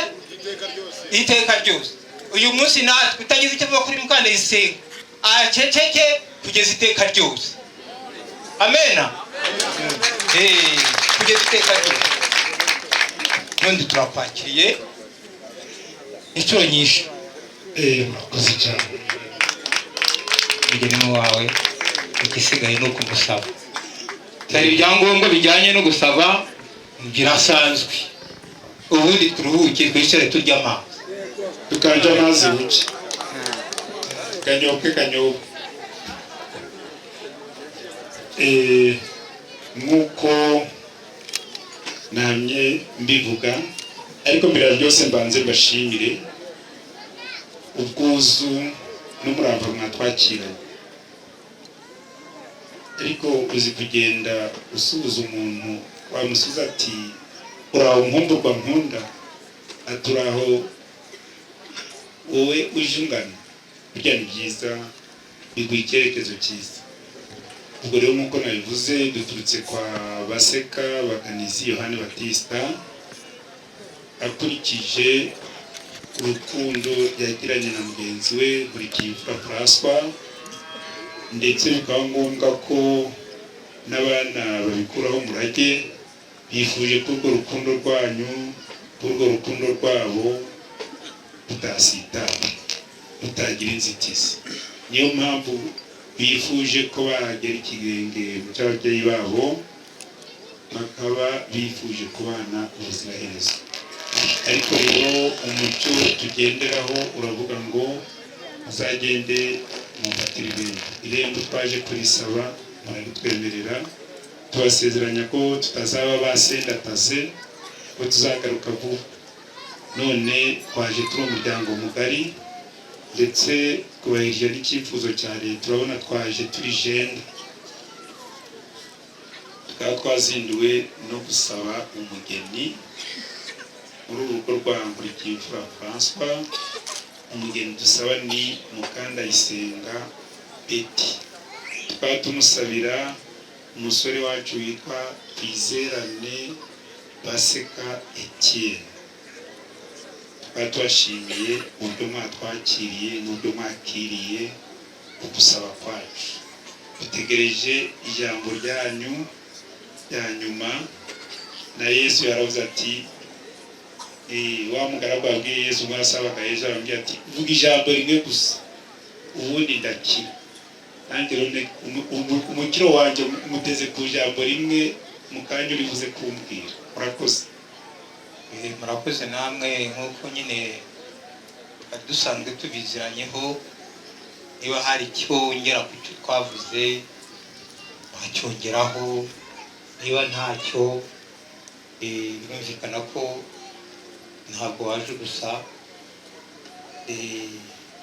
iteka ryose. Uyu munsi natwe utagize icyo avuga kuri Mukandayisenga aceceke kugeza iteka ryose. Amena. Kugeza iteka ryose. None turakwakiriye inshuro nyinshi. Murakoze cyane. Mugeni wawe igisigaye no kumusaba. Hari ibyangombwa bijyanye no gusaba birasanzwe. Ubundi turuhuke twicare turya amazi. Tukanja amazi buke. Kanyoke. Nk'uko namye mbivuga, ariko mbere byose mbanze mbashimire ubwuzu n'umurava mwatwakiranye. Ariko uzi kugenda usubiza umuntu wamusubiza ati uraho nkumburwa nkunda, aturaho wowe ujungana, burya ni byiza, biguha icyerekezo cyiza. Ubwo rero nk'uko nabivuze duturutse kwa Baseka Baganizi Yohani Batista, akurikije urukundo yagiranye na mugenzi we Nkurikiyimfura François, ndetse bikaba ngombwa ko n'abana babikuraho umurage, bifuje ko urwo rukundo rwanyu, urwo rukundo rwabo rutasitara, rutagira inzitizi. Niyo mpamvu bifuje ko bagera ikirenge mu cy'ababyeyi babo, bakaba bifuje kubana ubuziraherezo. Ariko rero umucyo tugenderaho uravuga ngo uzagende mufatira irembo twaje kurisaba, muradutwemerera, tubasezeranya ko tutazaba basendataze, ko tuzagaruka vuba. None twaje turi umuryango mugari, ndetse kubahirije n'icyifuzo cya leta. Urabona twaje turi jenda, tukaba twazinduwe no gusaba umugeni muri urugo rwa Nkurikiyimfura François. Umugeni dusaba ni Mukandayisenga Betty. Tukaba tumusabira umusore wacu witwa Twizerane Baseka Etienne. Tukaba tubashimiye uburyo mwatwakiriye n'uburyo mwakiriye ugusaba kwacu. Dutegereje ijambo ryanyu ya nyuma na Yesu yaravuze ati wa mugaragu abwiye Yesu ngo asabaga Yesu arambwira ati vuga ijambo rimwe gusa ubundi ndakira. Nanjye rone umukiro wanjye muteze ku ijambo rimwe mukanya urivuze kumbwira. Murakoze. Murakoze namwe nk'uko nyine dusanzwe tubiziranyeho, niba hari cyongera ku cyo twavuze wacyongeraho, niba ntacyo birumvikana ko ntabwo waje gusa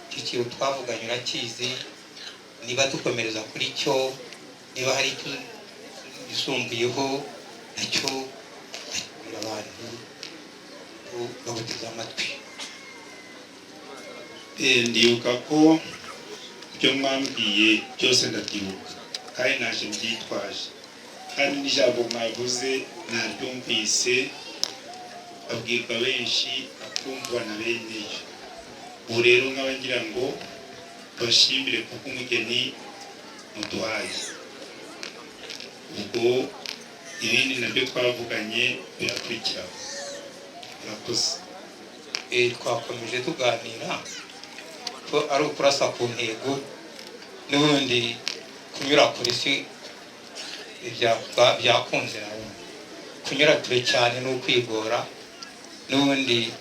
iki kintu twavuganye urakizi. Niba dukomereza kuri cyo, niba hari icyo gisumbuyeho nacyo abantu baguteze amatwi. Ndibuka ko ibyo mwambwiye byose ndabyibuka kandi naje mbyitwaje, kandi n'ijambo mwavuze naryumvise babwirwa benshi akumvwa na bene yo. Ubu rero nkaba ngira ngo bashimire kuko umugeni muduhaye. Ubwo ibindi nabyo twavuganye birakurikiraho. Murakoze. Twakomeje tuganira ko ari ukurasa ku ntego, n'ubundi kunyura kure si byakunze nawe. Kunyura kure cyane ni ukwigora, n'ubundi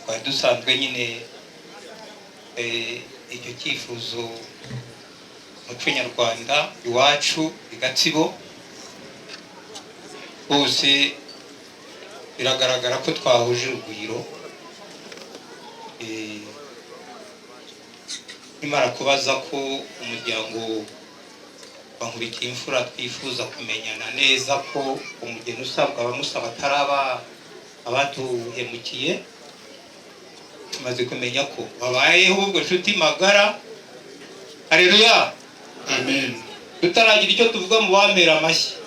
twari dusanzwe nyine icyo cyifuzo muco nyarwanda iwacu i Gatsibo bose biragaragara ko twahuje urugwiro. Nimara kubaza ko umuryango bankurikiye imfura twifuza kumenyana neza ko umugeni usabwa abamusaba ataraba abatuhemukiye, tumaze kumenya ko babayeho ubwo nshuti magara. Haleluya, amen. tutaragira icyo tuvuga mu bamera amashyi.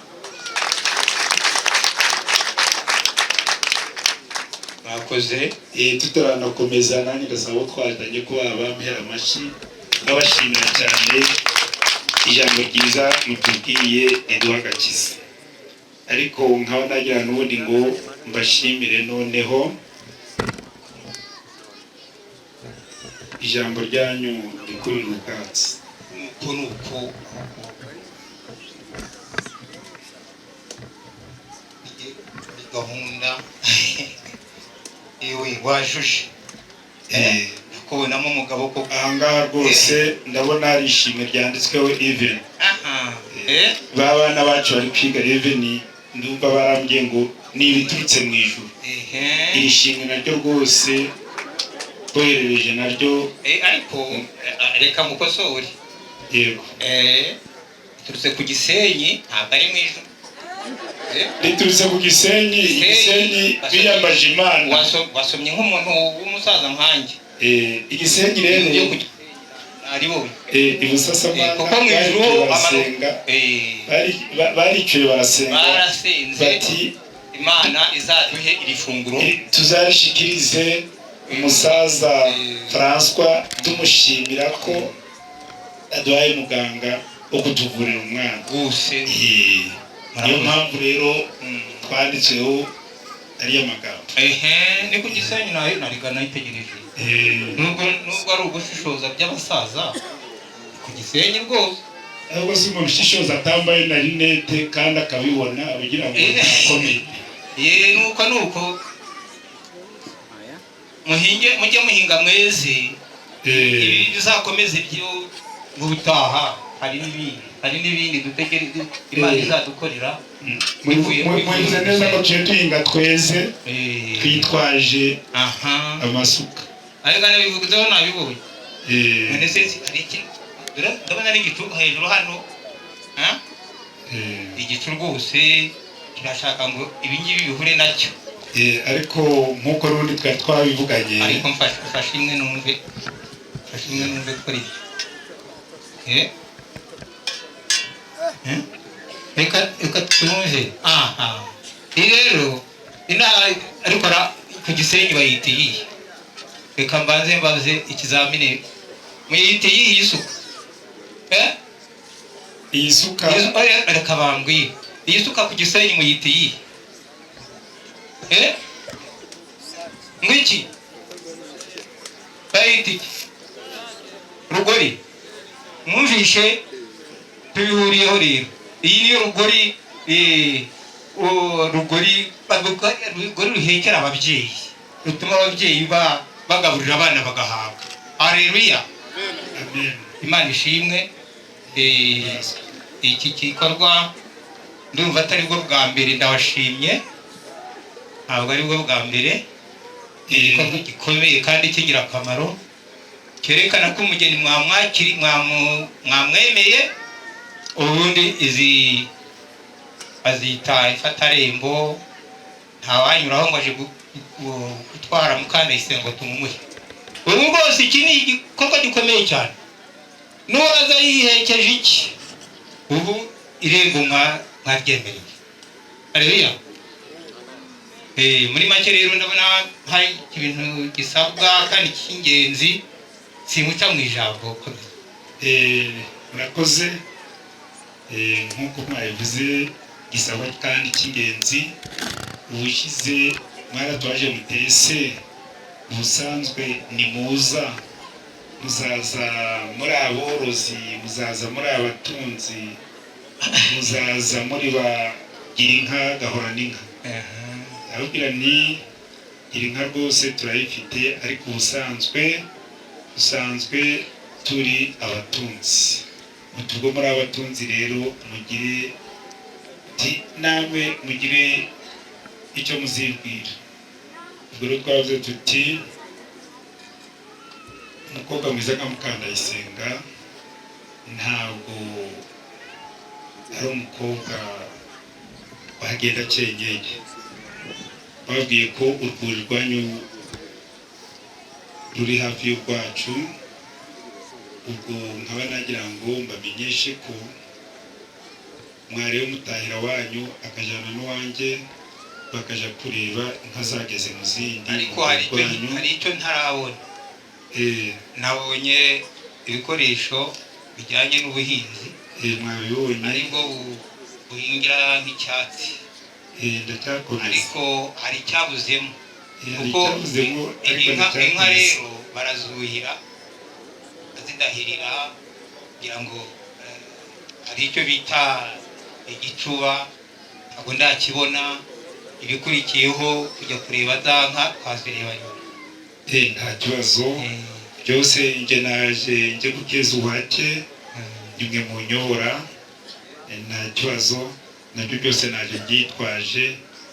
Mwakoze. Tutaranakomeza nanjye ndasaba twazanye ko abampera amashyi nkabashimira cyane ijambo ryiza mutubwiye riduha agakiza. Ariko nkaba nagira n'ubundi ngo mbashimire noneho ijambo ryanyu rikurira ubwatsi. Nuko gahunda yewe wajuje kubonamo umugabo ko ahangaha rwose ndabona hari ishimwe ryanditsweho even. Babana bacu bari kwiga even, ndumva barambye ngo nibiturutse mu ijuru. Iri shimwe naryo rwose twoherereje naryo, ariko reka mukosore. Yego. Turutse ku Gisenyi, ntabwo ari mu ijuru. Riturutse ku Gisenyi, Gisenyi biyambaje Imana. Wasomye nk'umuntu w'umusaza nkanjye. Igisenyi rero ari wowe. Ibusasamana kuko mu ijuru baricuye barasenga. Bati Imana izaduhe iri funguro tuzarishikirize umusaza François tumushimira ko aduhaye muganga wo kutuvurira umwana gose. Niyo mpamvu rero twanditseho ariya magambo. Ni ku Gisenyi nayo narigana itegereje. Nubwo ari ubushishoza by'abasaza ku Gisenyi rwose. Ahubwo si mu bishishoza atambaye na rinete kandi akabibona abigira ngo akomeye. Nuko mujye muhinga mweze, ibi bizakomeza ibyo gutaha. Hari n'ibindi dutegereze Imana izadukorera. Mwivuze neza ko tuye duhinga tweze twitwaje amasuka. Ariko nabivuzeho nabibonye. None se hari iki? Ndabona ari igicu hejuru hano. Igicu rwose kirashaka ngo ibingibi bihure nacyo. Ariko nkuko rundi twari twabivuganye. Ariko mfashe imwe numve kuri ibyo. Reka tumve. Rero ariko ku Gisenyi bayita iyihe? Reka mbanze mbaze ikizamini muyite iyihe isuka? iyi suka arakabambwi iyi suka ku Gisenyi muyita iyi ngwiki bayiti rugori mwumvishe tubihuriyeho rero iyi ni rugori rugori ruhekera ababyeyi rutuma ababyeyi bagaburira abana bagahaga. Haleluya, Imana ishimwe. Iki gikorwa ndumva atari bwo bwa mbere, ndabashimye, ntabwo ari bwo bwa mbere. Igikorwa gikomeye kandi cy'ingirakamaro cyerekana ko umugeni mwamwemeye. Ubundi izi azita ifatarembo, ntawanyuraho ngo aje gutwara Mukandayisenga ngo tumumuhe. Ubu rwose iki ni igikorwa gikomeye cyane. N'uwaza yihekeje iki ubu irembo mwaryemereye. Haleluya. Muri make rero ndabona hari ibintu gisabwa kandi cy'ingenzi, simuca mu ijambo. murakoze. Nk'uko mwabivuze gisabwa kandi cy'ingenzi, ubushize mwaratwaje mutese, ubusanzwe ni muza, muzaza muri aborozi, muzaza muri abatunzi, muzaza muri ba Girinka gahora n'inka. Arabwira ni Girinka rwose turayifite, ariko ubusanzwe turi abatunzi. Mutubwo muri abatunzi rero mugire namwe mugire icyo muzibwira. Ubwo rero twavuze tuti umukobwa mwiza nka Mukandayisenga ntabwo ari umukobwa wagenda cyenyeye. Babwiye ko urwuri rwanyu ruri hafi y'urwacu, ubwo nkaba nagira ngo mbamenyeshe ko mwareba umutahira wanyu akajyana n'uwanjye bakaja kureba inka zageze mu zindi. Ariko hari icyo ntarabona. Nabonye ibikoresho bijyanye n'ubuhinzi. Mwabibonye. Ariko buhingira nk'icyatsi. Ndacyakomeza. Ariko hari icyabuzemo. Kuko inka rero barazuhira, bazidahirira kugira ngo hari icyo bita igicuba, ntabwo ndakibona. Ibikurikiyeho kujya kureba za nka twazireba nyuma. Nta kibazo, byose nje naje nje gukeza uwake, nimwe munyobora, nta kibazo, nabyo byose naje byitwaje.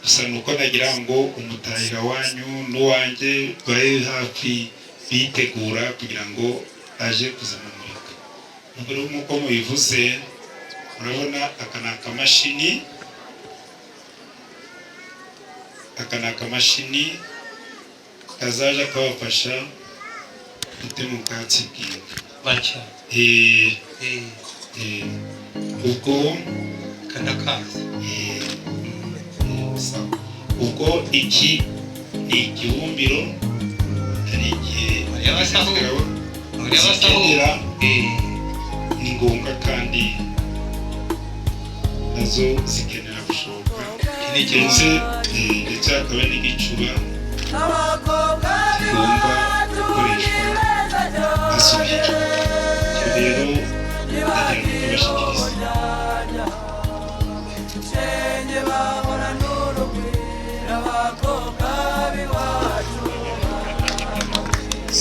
Gusa nuko nagira ngo umutahira wanyu n'uwanjye bari hafi bitegura kugira ngo aje kuzimumurika. Nubwo nk'uko mubivuze, murabona aka ni akamashini kazaja kabafasha gutema ubwatsi bw'inka. Ubwo kanakazi. Ubwo iki ni igihumbiro, hari igihe zikenera, ni ngombwa kandi nazo zikenera gushoka, ndetse hakaba n'igicuba kigomba gukoreshwa hasubira. Rero ndagira ngo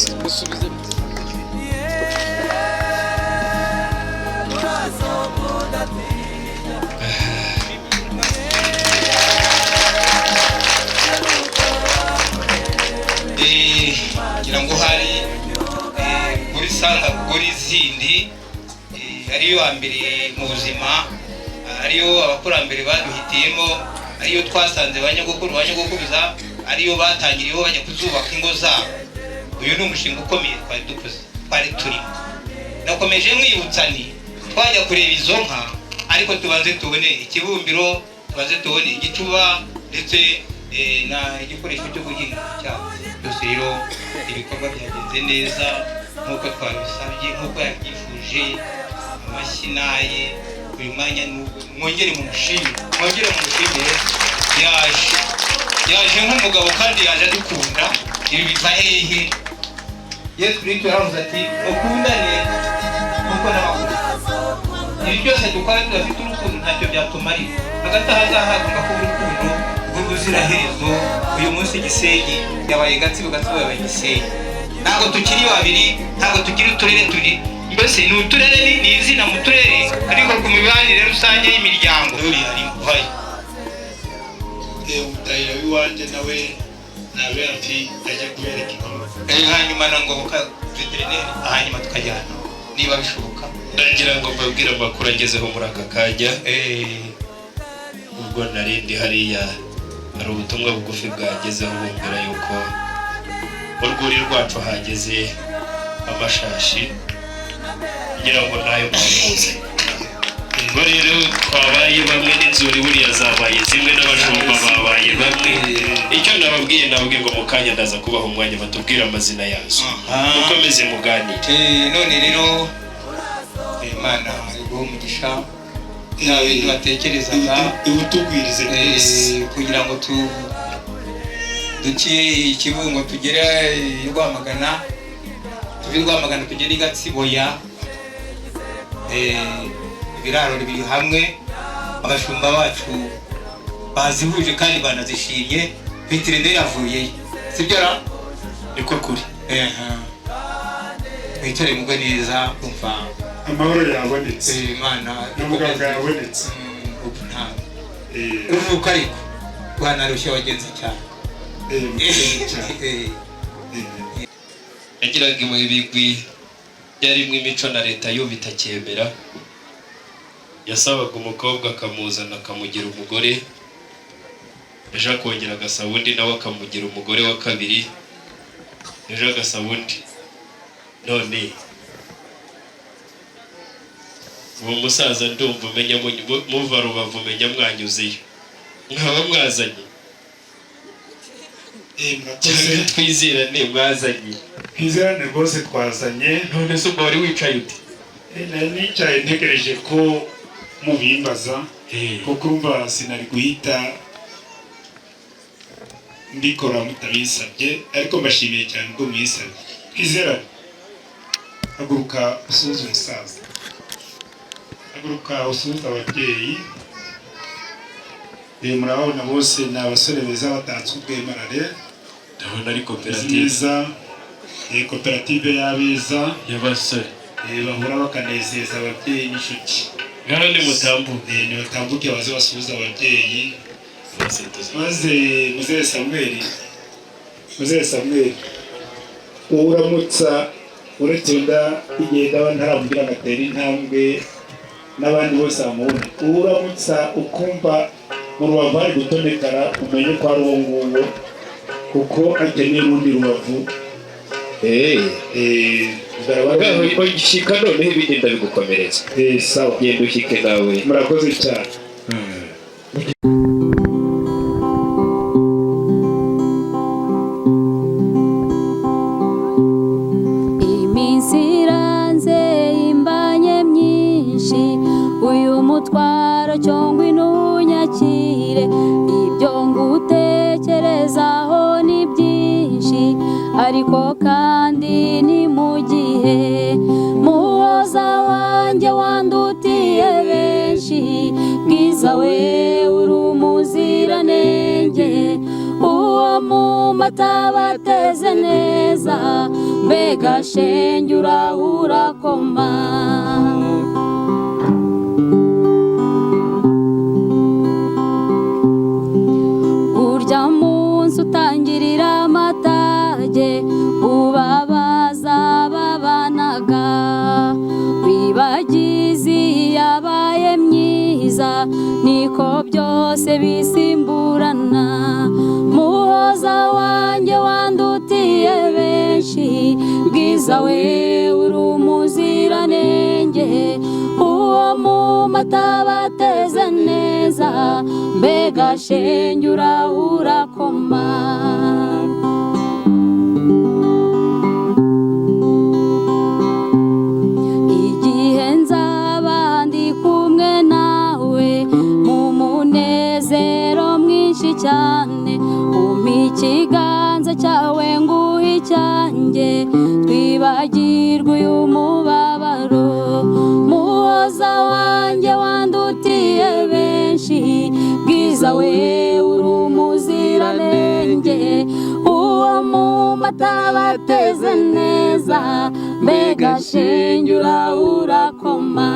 tubashikirize. Ngira ngo hari muri sangagori zindi ariyo mbere mu buzima, ariyo abakurambere baduhitiyemo, ariyo twasanze banyagokuruza, ariyo batangiriyeho bajya kuzubaka ingo zabo. Uyu ni umushinga ukomeye twari dukoze, twari turimo. Nakomeje mwibutsa ni twajya kureba izo nka, ariko tubanze tubone ikibumbiro, tubanze tubone igicuba, ndetse na igikoresho cyo guhinga cyabo. Byose rero ibikorwa byagenze neza nk'uko twabisabye, nk'uko yabyifuje. amashyi naye uyu mwanya mwongere mu mushimire yaje nk'umugabo kandi yaje adukunda. Ibi biva hehe? Yesu Kristo yaravuze ati mukundane nkuko n'abakunda. Ibi byose dukora tudafite urukundo ntacyo byatumarira. Hagati ahazaha hagomba kuba urukundo rw'ubuziraherezo. Uyu munsi Gisenyi yabaye Gatsibo, Gatsibo yabaye Gisenyi. Ntabwo tukiri babiri, ntabwo tukiri uturere turi, mbese ni uturere ni izina mu turere ariko ku mibanire rusange y'imiryango hari uruhare. Umutahira w'iwanjye nawe nawe ati ajya kubereka inkuru, hanyuma nangoboka veterineri, hanyuma tukajyana niba bishoboka. ndagira ngo mbabwire amakuru agezeho muri aka kanya. Ubwo narindi hariya hari ubutumwa bugufi bwagezeho bumbwira yuko mu rwuri rwacu hageze amashashi, kugira ngo nayo bamuze. Ubwo rero twabaye bamwe, n'inzuri buriya zabaye zimwe, n'abashumba babaye bamwe. Icyo nababwiye ngo mu kanya ndaza kubaha umwanya batubwira amazina yazo, mukomeze muganire. None rero Imana iguhe umugisha nawe ntibatekerezaga ibutugwirize twese kugira ngo duciye Ikibungo tugere i Rwamagana, tuve i Rwamagana tugere i Gatsibo. Ibiraro biri hamwe, abashumba bacu bazihuje kandi banazishimye. Veterineri yavuyeyo, sibyo ra? Niko kuri. Mwitare mugwe neza, umva amahoro yabonetse, Imana n'umuganga yabonetse. Uruhuka ariko rwanarushye wagenze cyane. Yagiraga ibigwi byarimwo imico na leta yo bitacyemera. Yasabaga umukobwa akamuzana akamugira umugore, ejo akongera agasaba undi nawe akamugira umugore wa kabiri, ejo agasaba undi. None uwo musaza ndumva umenya muva Rubavu umenya mwanyuzeyo, mwaba mwazanye cyangwa twizerane mwazanye? Twizerane rwose twazanye. None se ubwo wari wicaye ute? Nari nicaye ntegereje ko mubimbaza, kuko urumva sinari guhita mbikora mutabisabye, ariko mbashimiye cyane ubwo mwisabye. Twizerane. Haguruka usuhuze umusaza, haguruka usuhuze ababyeyi. Murabona bose ni abasore beza batatse ubwemarare. Ndabona ari koperative nziza, koperative y'abeza y'abasore bahura bakanezeza ababyeyi n'inshuti. Ngano ni mutambuke, nibatambuke baze basuhuza ababyeyi. Maze Muzehe Samuel uramutsa uretse wenda igihe ndaba ntaramugira agatera intambwe n'abandi bose bamubona, uramutsa ukumva mu Rubavu hari gutonekara, umenye ko ari uwo nguwo, kuko akeneye urundi Rubavu. Ngo gishyika noneho ibigenda bigukomereza. Sawa, genda ushyike nawe. murakoze cyane. Iminsi iranze imbanye myinshi, uyu mutwaro cyangwa intunyakire. Ibyo ngutekerezaho ni byinshi, ariko kandi ni mu gihe. Muhoza wanjye wandutiye benshi, bwiza we uri umuziranenge. Uwo mu mata bateze neza, mbega shenge urakoma. Urya munsi utangirira amatage, ubabaza babanaga. Wibagizi yabaye myiza, niko byose bisimburana. Muhoza wanjye wandutiye benshi, bwiza we uri umuziranenge. Uwo mu mata bateze neza, mbega shenge urakoma. Igihe nzaba bwiza we uri umuziranenge uwo mu mata bateze neza mbega shenge urakoma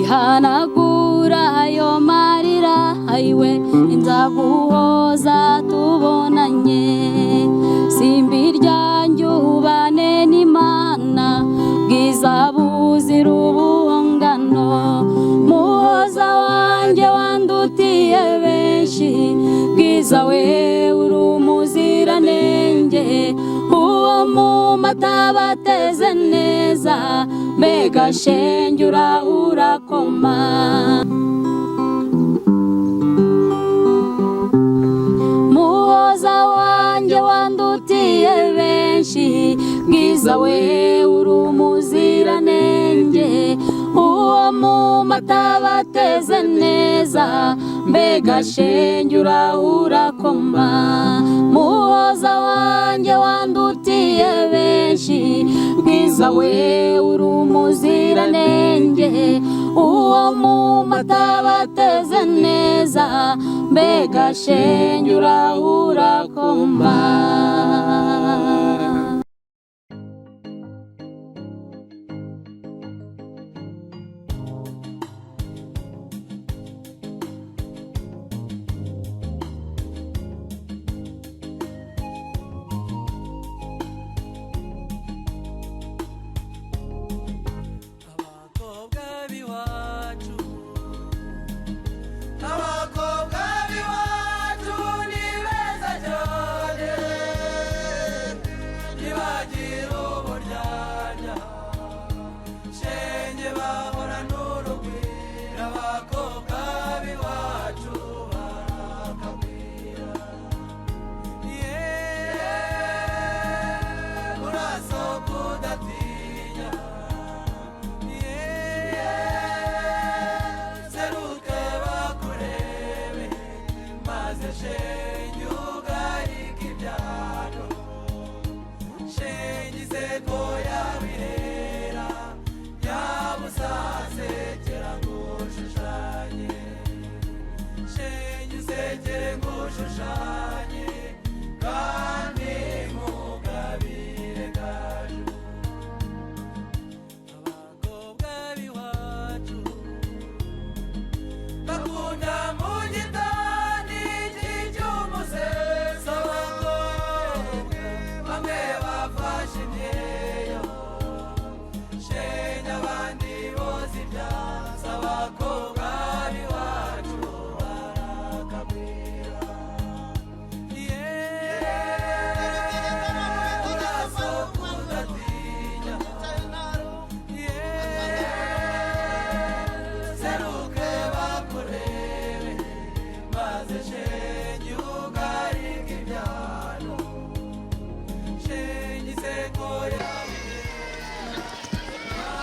ihanagura ayo marira ayiwe inzaguhoza tubonanye simbi ryanjye ubane n'Imana bwiza buzira ubuhongano muhoza wanjye wandutiye benshi bwiza we uri umuziranenge uwo mu mata bateze neza mbega shenge urakoma muhoza wanjye wandutiye benshi bwiza we uri umuziranenge uwo mu mata bateze neza mbega shenge urakoma muhoza wanjye wandutiye benshi bwiza we uri umuziranenge uwo mu mata bateze neza mbega shenge urakoma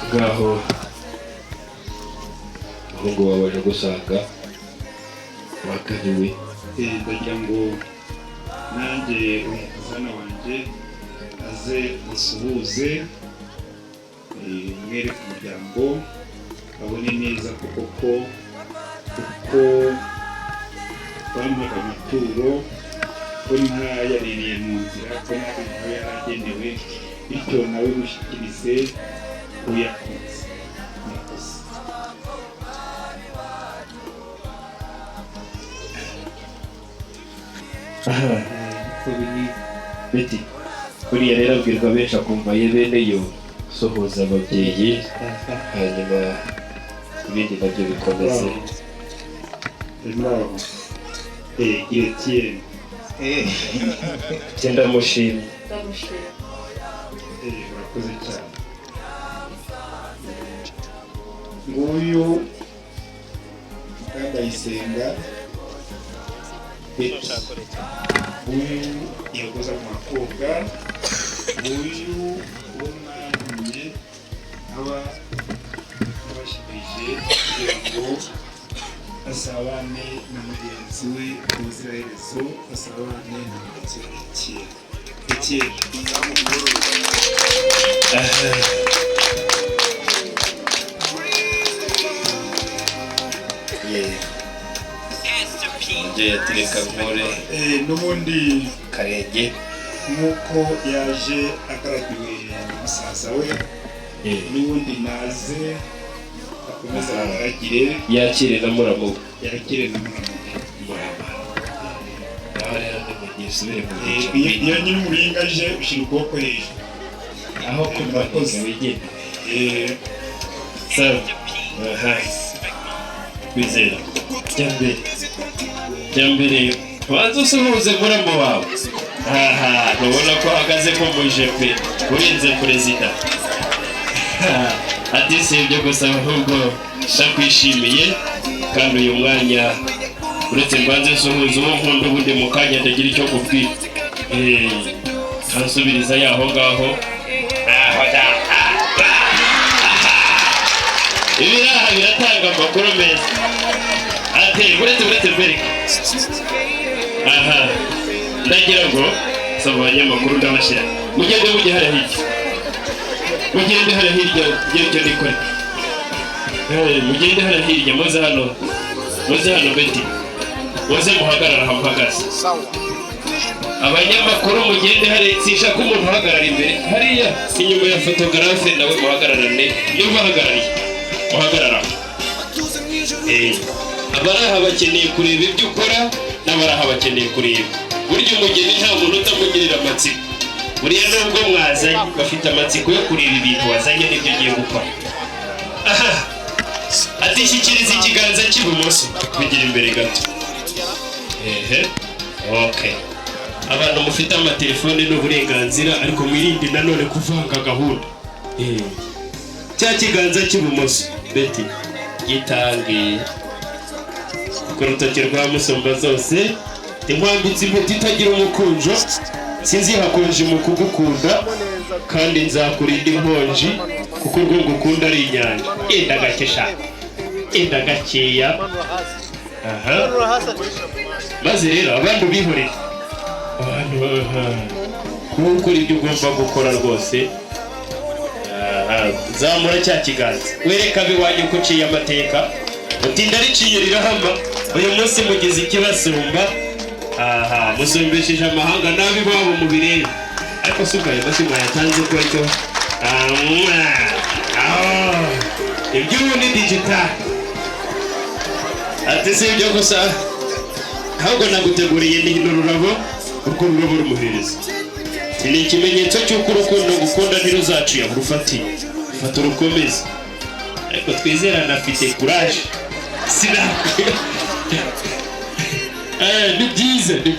ngaho ahubwo wabonye gusanga wakaniwe ndagira ngo nanjye umukazana wanjye aze asuhuze mwereke umuryango babone neza kuko bampaga amaturo ko ntayaririye mu nzira ko nta bintu yaragenewe bityo nawe mushyikirize uyakunze beti buriya rero abwirwa benshi akumva ye bene yo sohoza ababyeyi hanyuma ibindi nabyo bikomeze Etienne ndamushimye urakoze cyane nguyu Ndayisenga nguyu yakoze mu bakobwa nguyu wo mwantumye aba abashimije kugira ngo asabane na mugenzi we ubuziraherezo asabane na mugenzi we Etienne Njye yatereka nkore n'ubundi Karenge nk'uko yaje agaragiwe musaza we n'ubundi naze akomeza agaragire yakire na muramu yakire na muramu naho rero nimugisubire mu byiciro iyo nyine umuringaje ushyira ukuboko hejuru aho kumakoze wigende sawa kwizera jyambere banza usuhuze muramu wawe ntubona ko ahagaze ko muje pe urinze perezida ati si ibyo gusa ahubwo ndakwishimiye kandi uyu mwanya uretse mbanze nsuhuze uwo nkunda ubundi mu kanya ndagira icyo kubwira ansubiriza yaho ngaho ibiraha biratanga amakuru meza ati uretse mbereke ndagira ngo saba abanyamakuru ndabashyira mugende mujye hariya hirya mugende hariya hirya icyo nikore mugende hariya hirya muze hano beti muze muhagarara aho mpagaze abanyamakuru mugende hariya sishaka umuntu uhagarara imbere hariya inyuma ya fotogarafe nawe muhagararane niba uhagarariye muhagarara abaraha bakeneye kureba ibyo ukora n'abaraha bakeneye kureba burya umugeni nta muntu utamugirira amatsiko buriya nubwo mwazanye bafite amatsiko yo kureba ibintu wazanye n'ibyo ugiye gukora atishyikiriza ikiganza cy'ibumoso kugira imbere gato abantu mufite amatelefone n'uburenganzira ariko mwirinde nanone kuvanga gahunda cya kiganza cy'ibumoso beti gitange ku rutoki rwa musumba zose inkwambitse impeta itagira umukunjo sinzihakonje mu kugukunda kandi nzakurinda inkonji kuko urwo ngukunda ari inyanja enda gake sha enda gakeya maze rero abandi ubihorere kuba ukora ibyo ugomba gukora rwose zamura cya kiganza wereka abiwanyu ko uciye amateka utinda riciye rirahama uyu munsi mugize ikibasumba musumbishije amahanga nabi babo mu birere ariko si ubwayo masi mwayatanze ko aricyo iby'ubu ni digitali ati si ibyo gusa ahubwo naguteguriye n'ururabo urwo rurabo rumuhereza ni ikimenyetso cy'uko urukundo gukunda ntiruzaciye urufatiye fata urukomeze ariko twizerana afite kuraje ni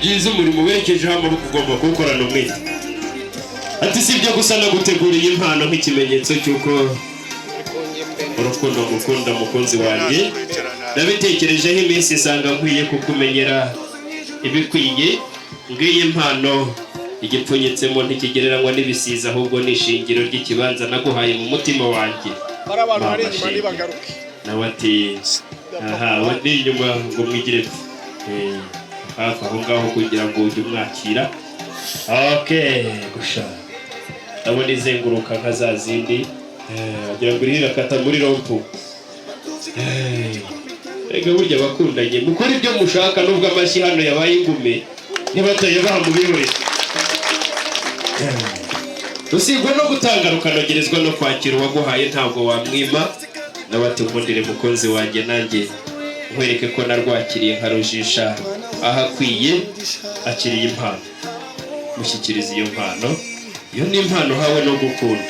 byiza umurimo werekejeho amaboko ugomba kuwukorana umwete ati si ibyo gusa naguteguriye impano nk'ikimenyetso cy'uko urukundo ngukunda mukunzi wanjye nabitekerejeho iminsi isanga nkwiye kukumenyera ibikwiye ngiyi impano igipfunyitsemo ntikigereranywa n'ibisiza ahubwo ni ishingiro ry'ikibanza naguhaye mu mutima wanjye nawe ati wandi inyuma ngo mwigire hafi aho ngaho kugira ngo ujye umwakira gusha ndabona izenguruka nka za zindi wagira ngo iriho irakata muri rompu rega burya bakundanye mukora ibyo mushaka nubwo amashyi hano yabaye ingume ntibatoye baha mu birori usibwa no gutanga rukanogerezwa no kwakira uwaguhaye ntabwo wamwima n'abati umundire mukunzi wanjye nanjye nkwereke ko narwakiriye nkarujisha aho akwiye akiriye impano mushyikiriza iyo mpano iyo ni impano hawe no gukunda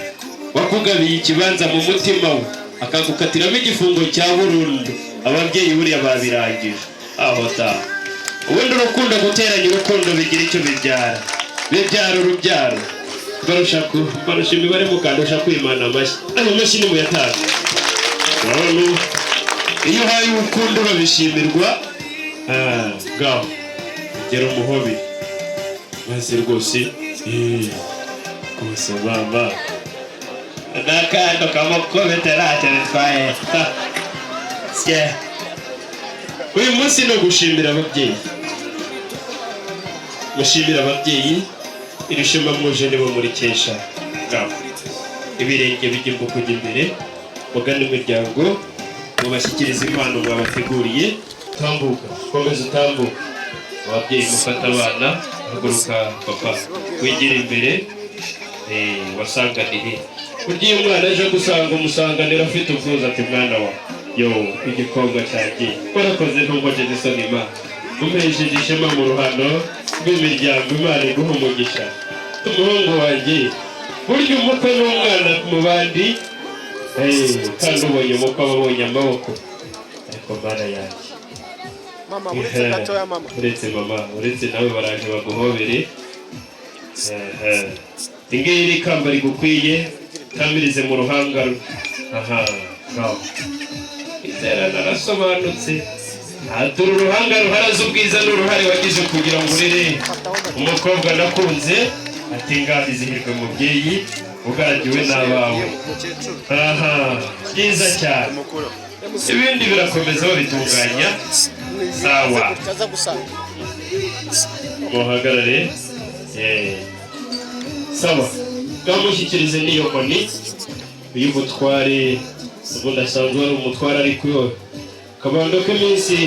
wakugabiye ikibanza mu mutima we akagukatiramo igifungo cya burundu ababyeyi buriya babirangije aho ta ubundi urukundo guteranya urukundo bigira icyo bibyara urubyaro barusha imibare mukandusha kwimana amashyi ayo mashyi ni muyatanga iyo uhaye urukundo urabishimirwa ngaho ugera umuhobi maze rwose rwose mama n'akando kamukobete ntacyo bitwaye uyu munsi ni ugushimira ababyeyi mushimira ababyeyi iri shema mwuje nibo murikesha ngaho ibirenge bijya kujya imbere mugana imiryango mubashyikiriza impano mwabateguriye tambuka komeza utambuka ababyeyi mufata abana haguruka papa wegera imbere wasanganiye burya iyo umwana aje gusanga umusanganira afite ubwuzu ati mwana wa yo igikorwa cyagiye warakoze ntumboje n'isoni Imana umpejeje ishema mu ruhando rw'imiryango Imana iguha umugisha umuhungu wanjye burya umukwe n'umwana mu bandi kandi ubonye umukwe ababonye amaboko ariko Mana yanjye mama uretse gatoya mama uretse nawe baraje baguhobere ingeri ikamba rigukwiye tamirize mu ruhanga izera narasobanutse atura uruhanga ruharaze ubwiza n'uruhare wagize kugira ngo urere umukobwa nakunze ati ngaho izihirwe mubyeyi ugaragiwe n'abawe byiza cyane ibindi birakomeza babitunganya sawa muhagarare sawa twamushyikirize n'iyo nkoni y'ubutware ubundi asanzwe ari umutware ariko kabando k'iminsi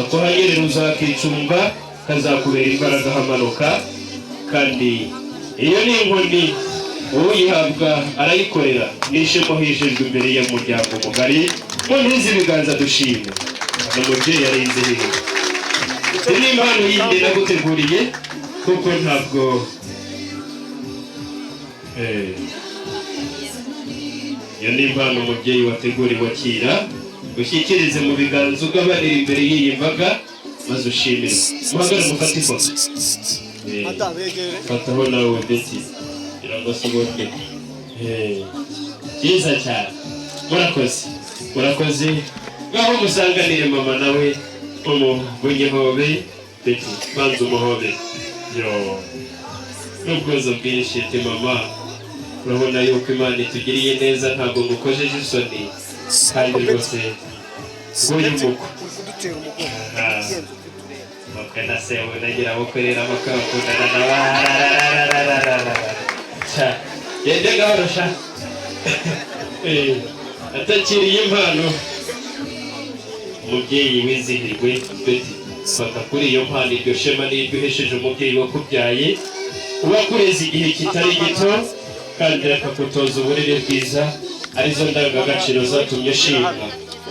akuhanyerera uzakicumba kazakubera imbaraga hamanuka kandi iyo ni inkoni uyihabwa arayikorera n'ishema hejejwe imbere y'umuryango mugari ngo ntizi ibiganza dushime umubyeyi arizihiwe ni impano yindi naguteguriye kuko ntabwo iyo ni impano umubyeyi wateguriwe akira ushyikirize mu biganza ugabanira imbere y'iyi mbaga maze ushimire muhagare mufate ifoto fataho nawe ndetse kugira ngo asohoke byiza cyane murakoze ngaho musanganire mama nawe umugunyehobe ndetse banza umuhobe n'ubwozo bwinshi ati mama urabona yuko Imana itugiriye neza ntabwo ngukojeje isoni kandi rwose nguyu muko mukwe na sewe nagira abakorera bakakundana gende gahoro sha atakiriye impano umubyeyi wizihirwe fata kuri iyo mpano iryo shema n'iryo uhesheje umubyeyi wakubyaye uba kureza igihe kitari gito kandi akagutoza uburere bwiza arizo ndangagaciro zatumye shimwa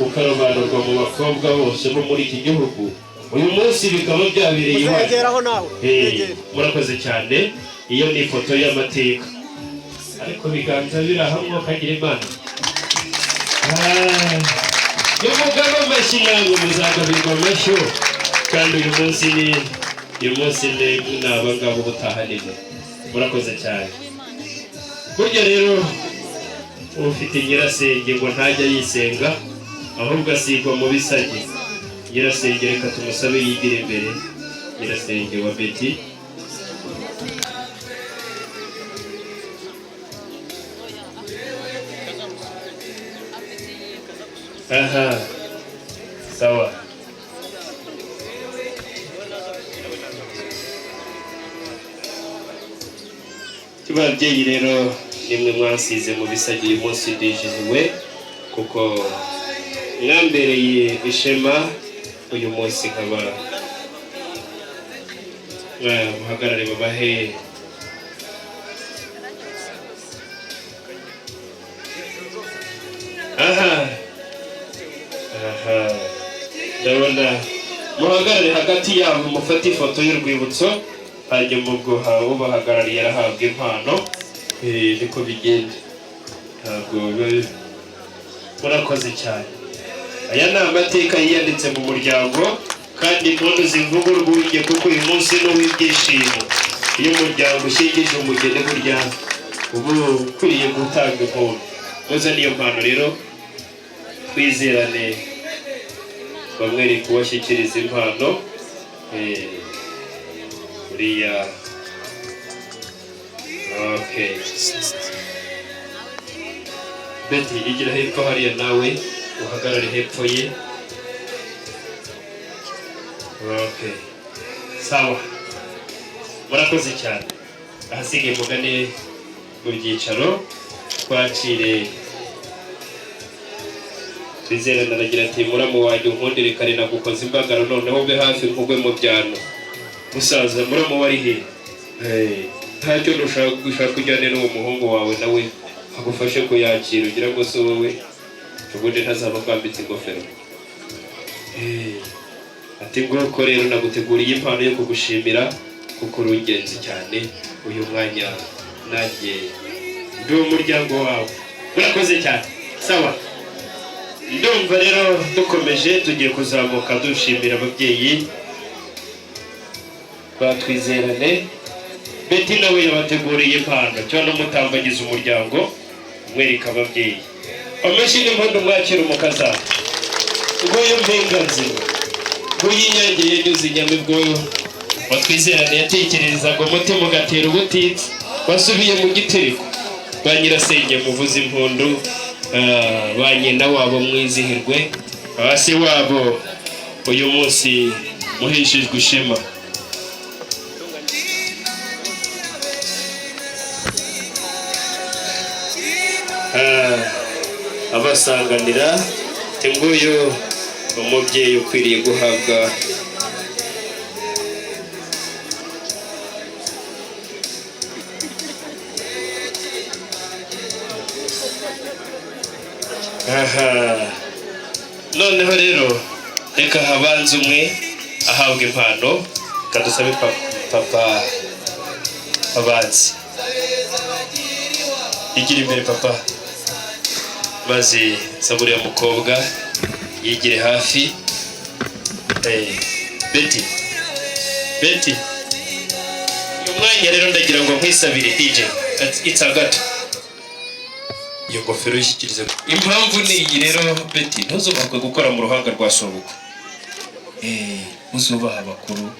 ukarobanurwa mu bakobwa bose bo muri iki gihugu uyu munsi bikaba byabereye iwacu murakoze cyane iyo ni ifoto y'amateka ariko biganza biri hamwe ukagira Imana n'umugabo amashyi ntabwo muzagabirwa amashyo kandi uyu munsi ni abangabo ubutaha nini murakoze cyane burya rero ufite nyirasenge ngo ntajya yisenga ahubwo asigwa mu bisage nyirasenge reka tumusabe yigire imbere nyirasenge wa Betty sawa ababyeyi rero nimwe mwasize mu bisage uyu munsi ndijiwe kuko mwambereye ishema uyu munsi nkaba muhagarare babahe ndabona muhagarare hagati yabo mufate ifoto y'urwibutso hanyuma ubwo ubahagarariye arahabwa impano niko bigenda ntabwo murakoze cyane aya ni amateka yiyanditse mu muryango kandi impundu zivuga urwunge kuko uyu munsi ni uw'ibyishimo iyo umuryango ushyigije umugeni burya uba ukwiriye gutanga impundu muze niyo mpano rero twizerane bamwe ari kubashyikiriza impano uriya Betty igira hepfo hariya nawe uhagarare hepfo ye sawa murakoze cyane ahasigaye mugane mu byicaro twakire Twizerana aragira ati muramu wanjye unkundire kare nagukoze imbagara noneho be hafi nkugwe mu byano musaza muramu wari he ntacyo dushaka kujyana n'uwo muhungu wawe nawe agufashe kuyakira ugira ngo se wowe ubundi ntazaba kwambitse ingofero ati nguko rero naguteguriye impano yo kugushimira kuko uri ingenzi cyane uyu mwanya nanjye ndi umuryango wawe urakoze cyane sawa ndumva rero dukomeje tugiye kuzamuka dushimira ababyeyi batwizerane Betty nawe yabateguriye impano cyane umutambagiza umuryango mwereka ababyeyi amashyi n'impundu mwakira umukazana nguyu mpenganzima nguyu inyange yanyuze inyamibwo batwizerane yatekerezaga umutima ugatera ubutitsa basubiye mu gitereko ba nyirasenge muvuza impundu ba nyina wabo mwizihirwe hasi wabo uyu munsi muheshejwe ishema abasanganira nguyu umubyeyi ukwiriye guhabwa noneho rero reka habanze umwe ahabwa impano kadusabe papa abanze igira imbere papa maze saburiya mukobwa yigire hafi Betty uyu mwanya rero ndagira ngo nkwisabire DJ itsagato iyo ngofero yishyikirize impamvu ni iyi rero Betty ntuzubakwe gukora mu ruhanga rwa sobukwe uzubaha abakuru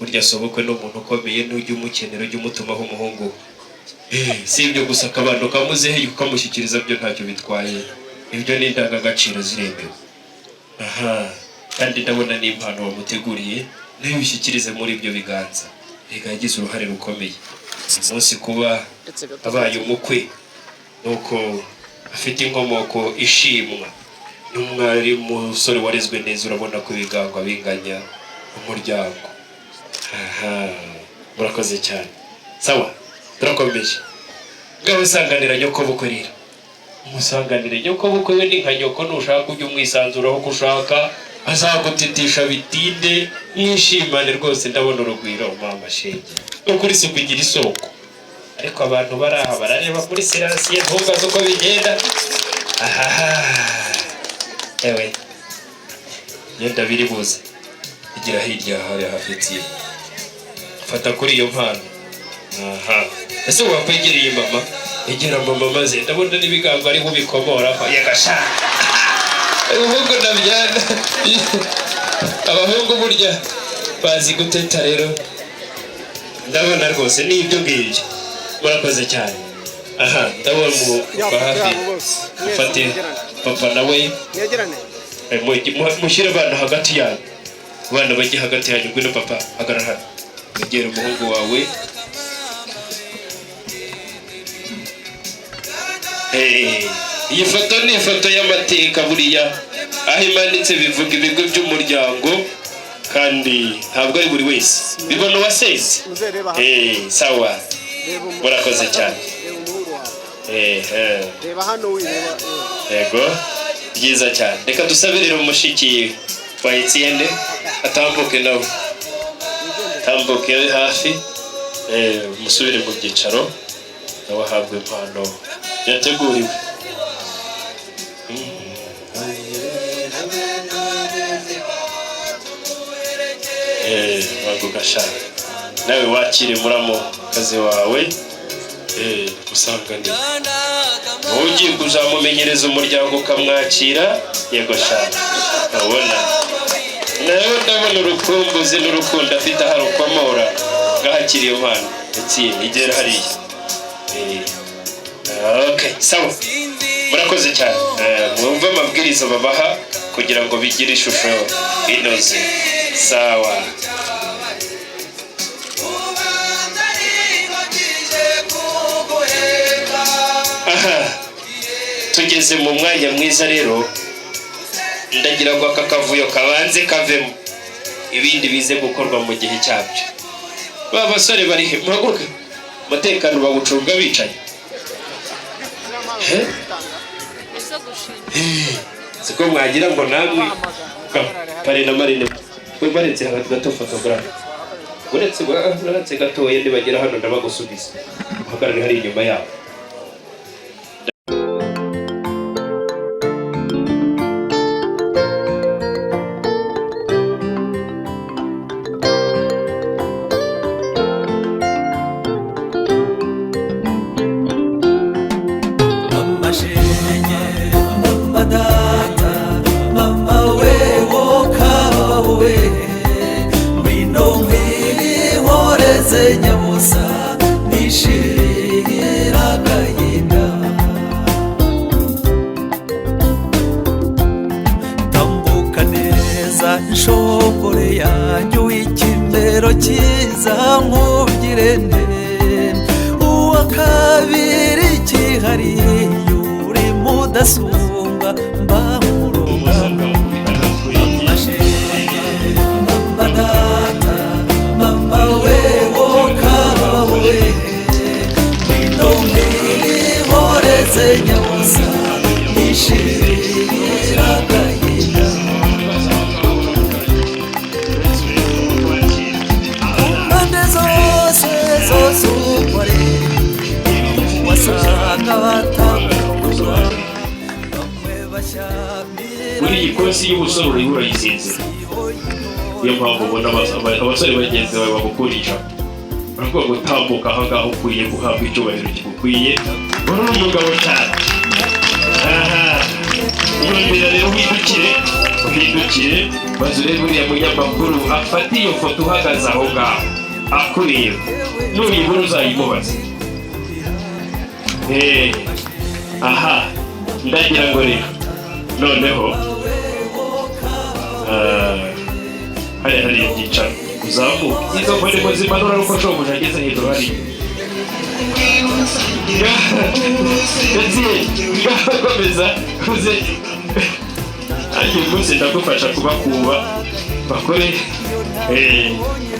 burya sobukwe ni umuntu ukomeye n'ujya umukenera ujya umutumaho umuhungu si ibyo gusa akabando kamuzehe ukamushyikiriza byo ntacyo bitwaye ibyo ni indangagaciro ziremewe kandi ndabona n'impano wamuteguriye nayo ushyikirize muri ibyo biganza reka yagize uruhare rukomeye uyu munsi kuba abaye umukwe nuko afite inkomoko ishimwa n'umwari musore warezwe neza urabona ko ibigango binganya umuryango murakoze cyane sawa turakomeje ngaho usanganira nyoko bukwe rero umusanganire nyoko bukwe we ni nka nyoko nushaka ujya umwisanzuraho ko ushaka azagutitisha bitinde mwishimane rwose ndabona urugwiro mama shenge ukuri si kugira isoko ariko abantu baraha barareba muri siransiye ntugaze uko bigenda ewe yenda biri buze igira hirya hari hafitiye fata kuri iyo mpano ese wakwegereye mama egera mama maze ndabona n'ibigango ari bubikomora yagasha abahungu nabyana abahungu burya bazi guteta rero ndabona rwose ni ibyo ngibyo murakoze cyane ndabona mu hafi ufate papa nawe mushyire abana hagati yanyu abana bajye hagati yanyu ngwino papa hagarara hano egera umuhungu wawe iyi foto ni ifoto y'amateka buriya aho imanitse bivuga ibigo by'umuryango kandi ntabwo ari buri wese bibona uwaseze sawa murakoze cyane yego byiza cyane reka dusabirire umushiki wa Etienne atambuke nawe tambuke hafi musubire mu byicaro nawe ahabwe impano yateguriwe bagugashaka nawe wakire muramo kazi wawe gusanganira ugiye kuzamumenyereza umuryango ukamwakira yego shaka abona nawe ndabona urukumbuzi n'urukundo afite aho arukomora ngahakiriye impano yatsiye igera hariya okay sawa murakoze cyane mwumve amabwiriza babaha kugira ngo bigire ishusho inoze sawa tugeze mu mwanya mwiza rero, ndagira ngo aka kavuyo kabanze kavemo, ibindi bize gukorwa mu gihe cyabyo. Ba basore bari he? Muhaguruke, umutekano bawucunga bicaye. Siko mwagira ngo namwe pare na marine we baretse hagati gato photographe uretse gatoya nibagera hano ndabagusubiza uhagarare hari inyuma yabo. Muri ikosi y'ubusore uri urayisinze. Iyo mpamvu ubona abasore bagenzi bawe bagukurisha. Baravuga ngo tambuka aha ngaho ukwiye guhabwa icyubahiro kigukwiye. Uri umugabo cyane. Urondera rero uhindukire maze urebe uriya munyamakuru afata iyo foto uhagaze aho ngaho akureba. Nuyibura uzayimubaza. Aha, ndagira ngo rero noneho hari ibyicaro uzamuka izo mbone ngo zimanura nuko shobuja ageze hejuru hari komeza uze ariko umunsi ndagufasha kubakuba bakore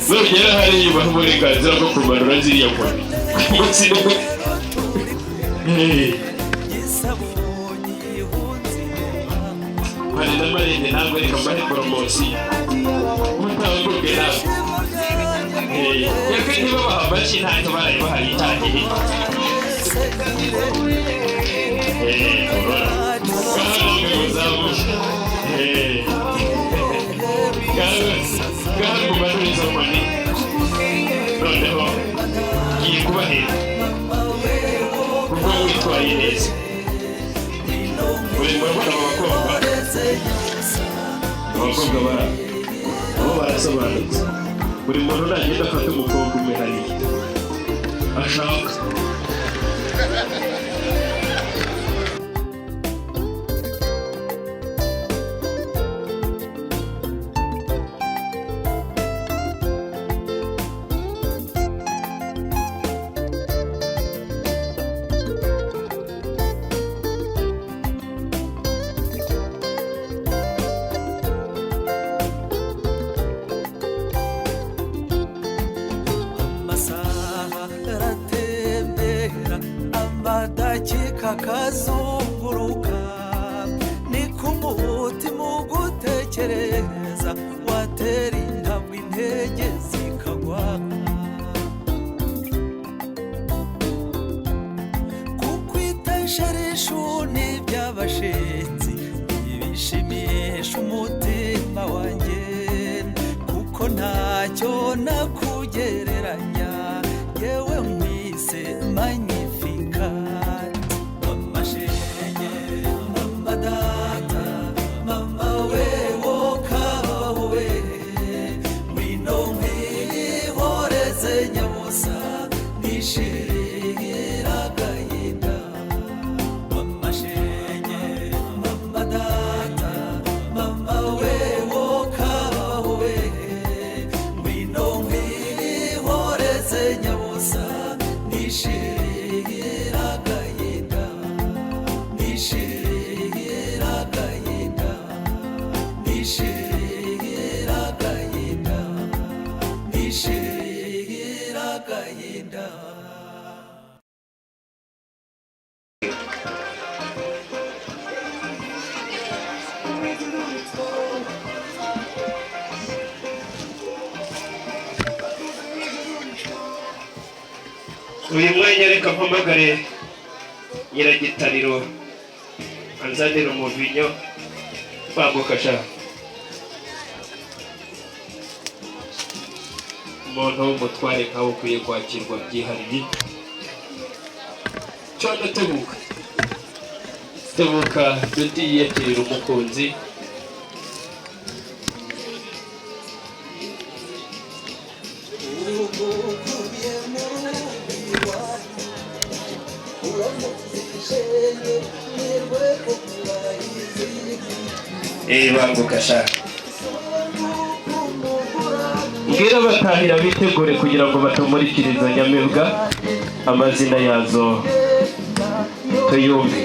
nugera hariya ubaha uburenganzira bwo kumanura ziriya nkoni umunsi hari n'amarenge ntabwo reka mbahe poromosiyo mutabaguke nawe yaka niba baha amashyi ntacyo baraye bahayitangiye ngaha kumanura izo nkoni noneho ngiye kubahera kuko witwaye neza uri murabona abakobwa bo barasobanutse. Buri muntu nagenda afata umukobwa umwe hariya ashaka. kakazunguruka ni kumutima ugutekereza watera intambwe intege zikagwa kukwitesheresha n'iby'abashenzi ibishimisha umutima wanjye kuko ntacyo nakugereranya yewe mwise magnificat. uyu mwanya reka mpamagare nyiragitariro anzanira umuvinyo banguka sha umuntu w'umutware nkawe ukwiye kwakirwa byihariye cyane tebuka duti yakirira umukunzi banguka sha mbwira batahira bitegure kugira ngo batumurikire izo nyamibwa amazina yazo tuyumve.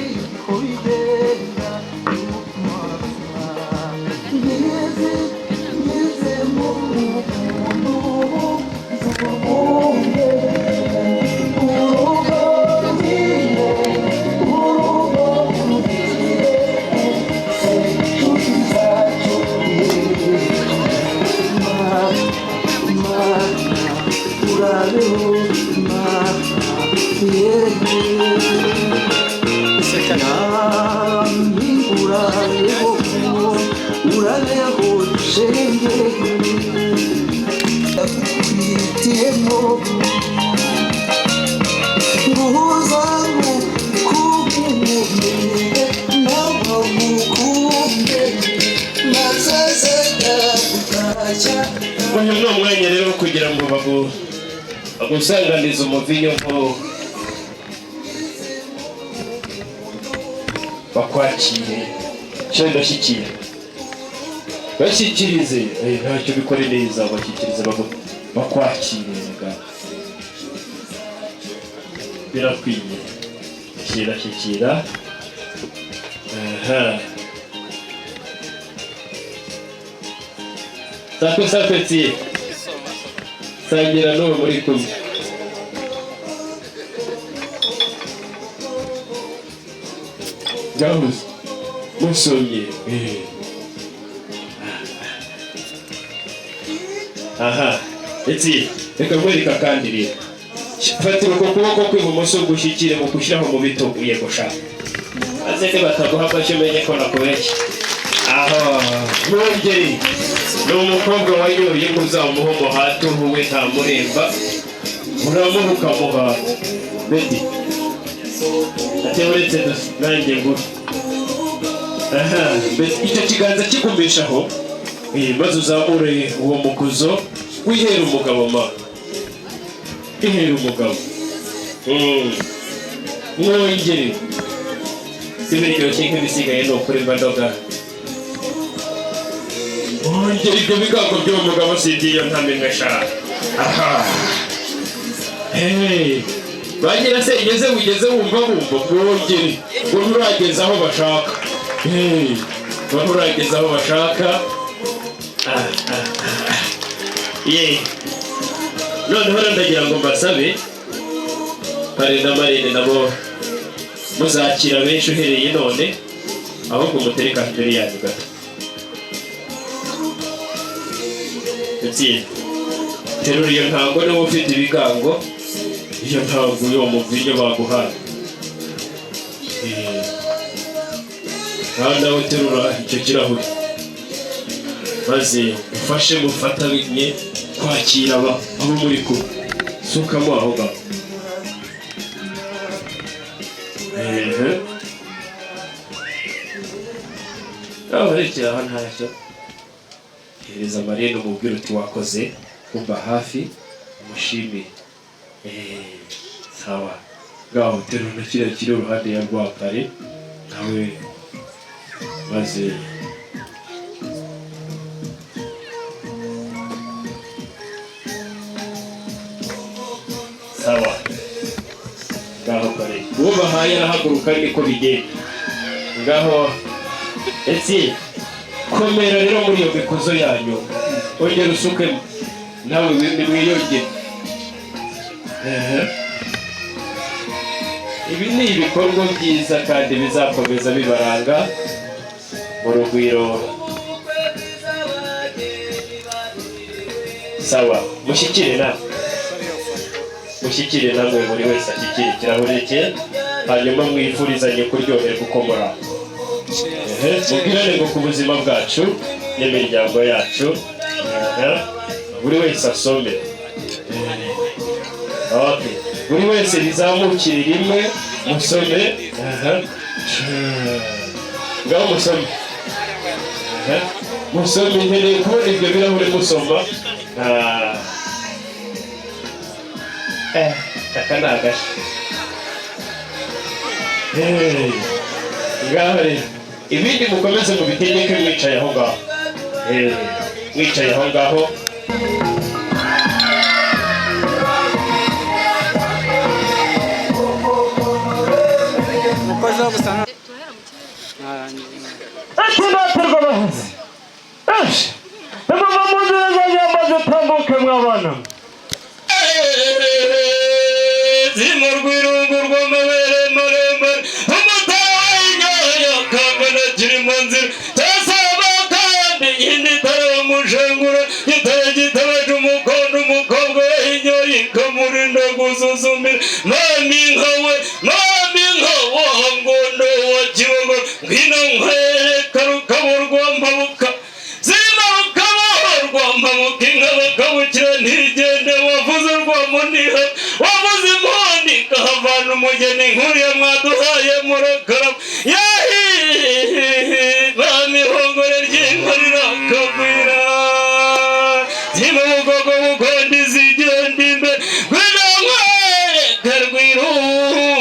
Uyu ni umwanya rero kugira ngo bagusanganize umuvinyo ngo bakwakire cyo ndashyikira bashyikirize ntacyo bikore neza bashyikirize bakwakire birakwiye shyikira sakwe tiye sangira n'uwo muri kumwe gahuze musomye eti reka nkwereka kandi rero fatira uko kuboko kw'ibumoso gushyikire mu gushyiraho mu bitugu yego sha maze bataguha amashyi umenye ko nakubeshye mwongeri ni umukobwa wanyoye muzamuha umuhati uhuwe ntamuremba uramuha ukamuha beti ati uretse nanjye nguru icyo kiganza kigumishaho maze uzamure uwo mukuzo wihera umugabo ihera umugabo mwongeri sibiryoshye nk'ibisigaye ni ukuri mbandoga mwongeri ibyo bigango by'uwo mugabo singiye ntamenye sha bagira se igeze wigeze wumva mwongeri ngo nturageze aho bashaka ngo nturageze aho bashaka noneho ndagira ngo mbasabe pare na marene nabo muzakira benshi uhereye none ahubwo mutereka imbere yanyu gato terura iyo ntango niba ufite ibigango iyo ntango y'uwo muvinyo baguhaye nawe terura icyo kirahuri maze ufashe mufatanye kwakira abo muri kumwe sukamo aho ngaho rekera aha ntacyo hereza marene umubwire uti wakoze kumva hafi umushimire sawa ngaho terura na kiriya kiri uruhande ya rwakare nawe maze sawa ngaho kare uwo bahaye arahaguruka niko bigenda ngaho eti komera rero muri iyo mikuzo yanyu ongera usukemo nawe mwiyongere ibi ni ibikorwa byiza kandi bizakomeza bibaranga mu rugwiro sawa mushyikire nawe mushyikire namwe buri wese ashyikire ikirahure cye hanyuma mwifurizanye kuryoherwa uko muri aho mubwirane ngo ku buzima bwacu n'imiryango yacu buri wese asome buri wese rizamukire rimwe musome ngaho musome musome nkeneye kubona ibyo birahure musoma aka ni agace ngaho rero ibindi mukomeze mubitegeke mwicaye aho ngaho mwicaye aho ngaho umukozi wo gusana tunaterwa abahazi mama mundu yazanyamaze tambuke mwabana zimo rwirungu rw'amabere maremare umutara w'inyoyo kangana kiri mu nzira tasaba kandi yindi tara umushengura gitare gitabaje umukondo umukobwa w'inyoyi ikamurinda gusuzumira mami nkawe ngondo wa kibogo ngwino nkwereka rukabo rw'amabuka zima rukabo rw'amabuka inka bakabukira ntigende wavuze rwamuniha wavuze impundi kahavana umugeni nkuriya mwaduhaye murakaraba bamihongore ry'inka rirakagwira zima bugogo bugondi zigenda imbere ngwino nkwereka rwirungu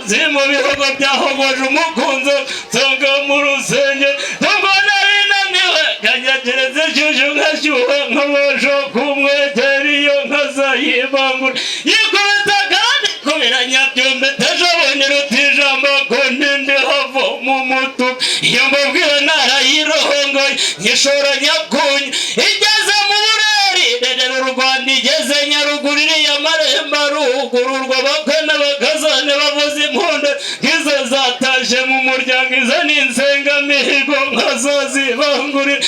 zima bihogo byahogoje umukunzo nsanga mu rusenge nubwo nari naniwe kanyagereze shyushyu nkashyuha nkabasha kumwegera iyo nkazayibangura yikubita kandi kubera nyabyumbe tajabonye rutijambo ko ndende havo mu mutuku iyo mbabwira narayirohongoye nkishora nyakunya igeze mu bureri dedera u Rwanda igeze Nyaruguru iriya marembo arugururwa bakwe n'abakazane bavuza impundu nk'izo zatashe mu muryango izo ni insengamihigo nkazazibangurira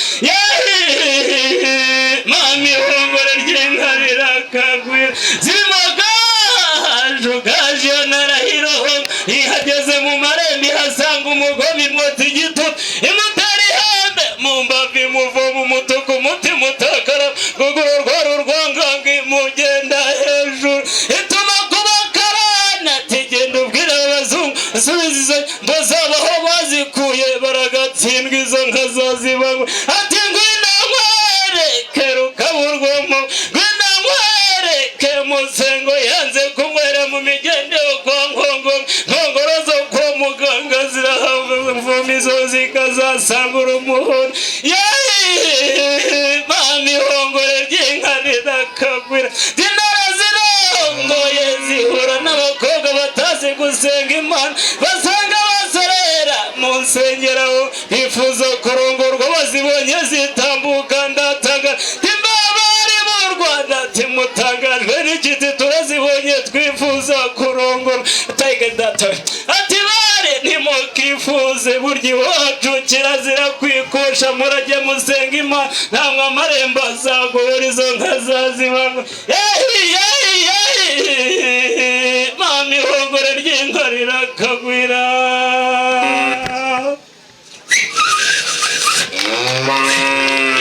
mami ihongore ry'inka rirakagwira zimagaju gaje narahiroho ihageze mu marembo ihasanga umugome imwotsa igitutu imutera ihembe mu mbavu imuvoma umutuku umutima utakara ruguru rwari urwangange imugenda hejuru ituma kubakarana tigenda ubwira abazungu asubiza izo mbo zabaho bazikuye baragatsindwa izo nka zazibanywe ati ngwino nkwereke rukaburwamo ngwino nkwereke musengo yanze kunywera mu migendero kwa nkongoro zo kwa muganga zirahavuma izo zikazasangura umuhondo mami ihongore ry'inka rirakagwira dinara zirongoye zihura n'abakobwa batazi gusenga Imana basanga basorera mu nsengero bifuza kurongorwa bazibonye zitambuka ndatanga timbabari mu Rwanda timutangajwe n'igiti turazibonye twifuza kurongorwa ati bare ntimukifuze burya iwacu kirazira kwikosha murajye musenga Imana namwe amarembo azagora izo nka zazibanywe mami ihongore ry'inka rirakagwira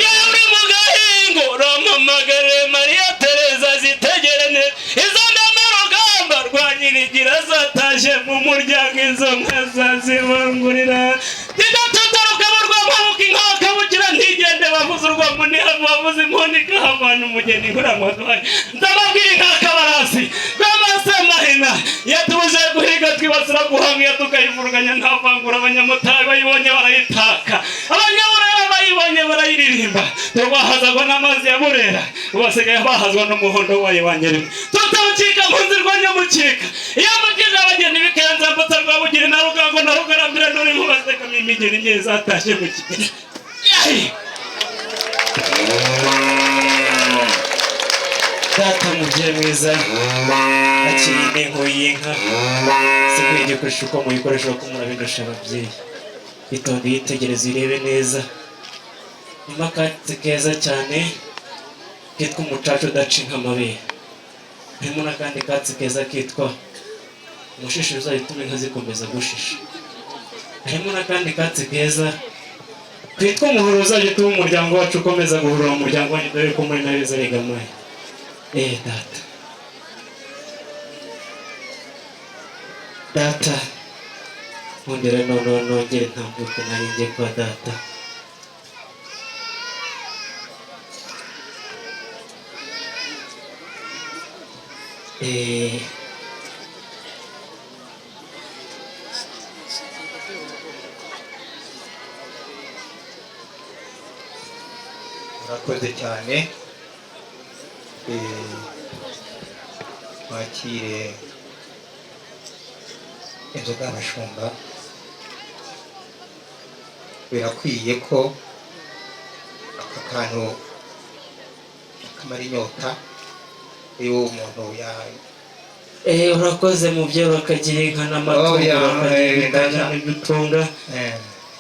yawe mu gahingo ramamagare Mariya Tereza zitegerene izo ndamarugamba rwa Nyirigira zatashe mu muryango izo nka zazibangurira tidatuturuka mu rw'amabuka inka bakabukira ntigende bavuze urwamuniha bavuze impundi kahavana umugeni nkuramuduhaye ndababwira inka kabarasi rw'amasemahina yatubuje guhiga twibasira guhamya tukayivuruganya nta vangura abanyamutari bayibonye barayitaka abanyaburera bayibonye barayiririmba turwahazagwa n'amazi ya Burera ubasigaye bahazwa n'umuhondo wayo wanyerera tutawucika mpunzi rwanyamukika iyo mukije abageni bikayanza mbutsa rwabugiri na rugango na rugarambira n'uri nkubaseka imigeni myiza atashe mu kigeni data mugiye mwiza akiri inengo y'inka sikuye igikoresho uko muyikoresha ko murabindusha ababyeyi itonde yitegereza irebe neza nyuma katse keza cyane kitwa umucacu udaca inka amabere harimo n'akandi katsi keza kitwa umushishi uzahituma inka zikomeza gushisha. Harimo n'akandi katsi keza kwitwa umuhoro uzajya utuma umuryango wacu ukomeza guhurura mu muryango wanyu, dore ko muri nawe zaregamaye. Data nkundira noneho nongere ntambuke nari ngiye kwa data. Murakoze cyane. Wakire inzoga y'abashumba. Birakwiye ko aka kantu kamara inyota iyo umuntu urakoze mu byo bakagira inka n'amatungo bakagira n'udutunga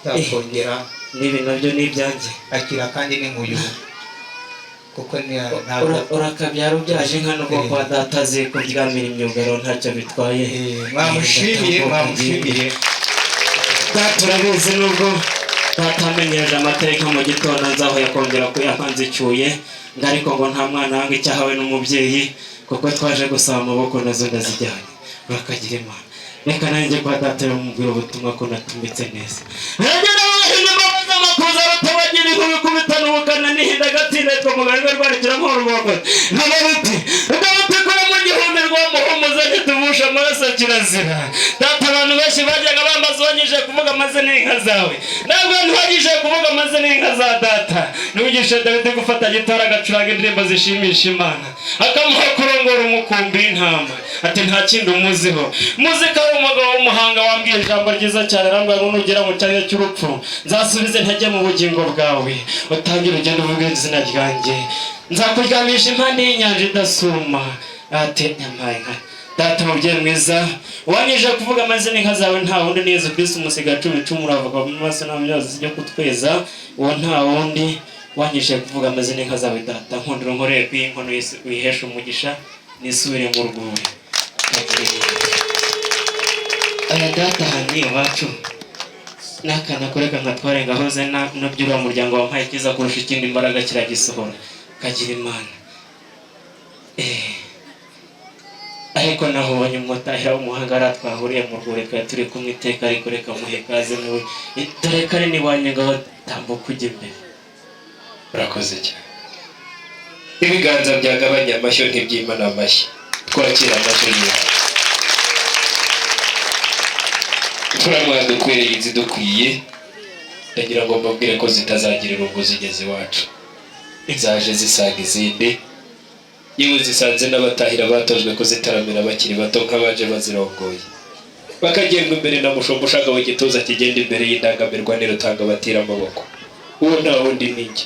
yakongera n'ibi nabyo ni ibyanjye. akira kandi n'inkuyu kuko urakabyara ubyaje inka n'ubwo kwa data azi kuryamira imyugaro ntacyo bitwaye. mwamushimiye data urabizi nubwo datamenyereje amateka mu gitondo nzaho yakongera kuyapanza icyuye ngo ariko ngo nta mwana wanga icyahawe n'umubyeyi kuko twaje gusaba amaboko nazo ndazijyanye. urakagira Imana. Reka nanjye kwa data yamubwira ubutumwa ko natumbitse neza. Kuza batabagira inkuru kubitana ubukana nihinda gatsinda two mugaga rwarikira nkoro rwoko nkabaruti udabuti ko mu gihumbi rwamuhumuza gitubusha amaraso kirazira. Data abantu benshi bajyaga bambaza wanyije kuvuga amazina y'inka zawe, ntabwo ntwagije kuvuga amazina y'inka za data. Nugisha Dawidi gufata gitara agacuranga indirimbo zishimisha Imana, akamuha kurongora umukumbi w'intama. Ati nta kindi umuziho, muzika w'umugabo w'umuhanga wambwiye ijambo ryiza cyane arambwira ngo nugera mu cyanya cy'urupfu nzasubize ntajya mu bugingo bwawe, utangira ugenda uvuga izina ryanjye, nzakuryamisha impande y'inyanja idasuma. Ati nyamaye nka data mubyeyi mwiza wanyije kuvuga amazina y'inka zawe nta wundi ni Yesu Kristo umusiga 10 uravuga mu maso n'amyozi zijya kutweza, uwo nta wundi wanyije kuvuga amazina y'inka zawe data. Nkundiro nkoreye kw'inkono wihesha umugisha nisubire mu rwuri. Aya data hani iwacu nakana kureka nkatware ngahoze no byura muryango wampaye kiza kurusha ikindi imbaraga kiragisohora. Kagira Imana. Ariko naho banyumutahira umuhanga aratwahuriye mu rwureka turi kumwe iteka, ariko reka muhe kaze niwe dore kare ni wanyengaho tambuka ujye imbere. Urakoze cyane. Ibiganza byagabanya amashyo ntibyimana amashyi, twakira amashyo yawe. Turamwadukwereye izidukwiye, ndagira ngo mbabwire ko zitazagira irungu zigeze iwacu. Zaje zisaga izindi, yewe zisanze n'abatahira batojwe kuzitaramira bakiri bato nk'abaje bazirongoye. Bakagenda imbere na mushombo ushaka w'igituza kigenda imbere y'indangamirwa n'irutanga batira amaboko. Uwo nta wundi ni njye.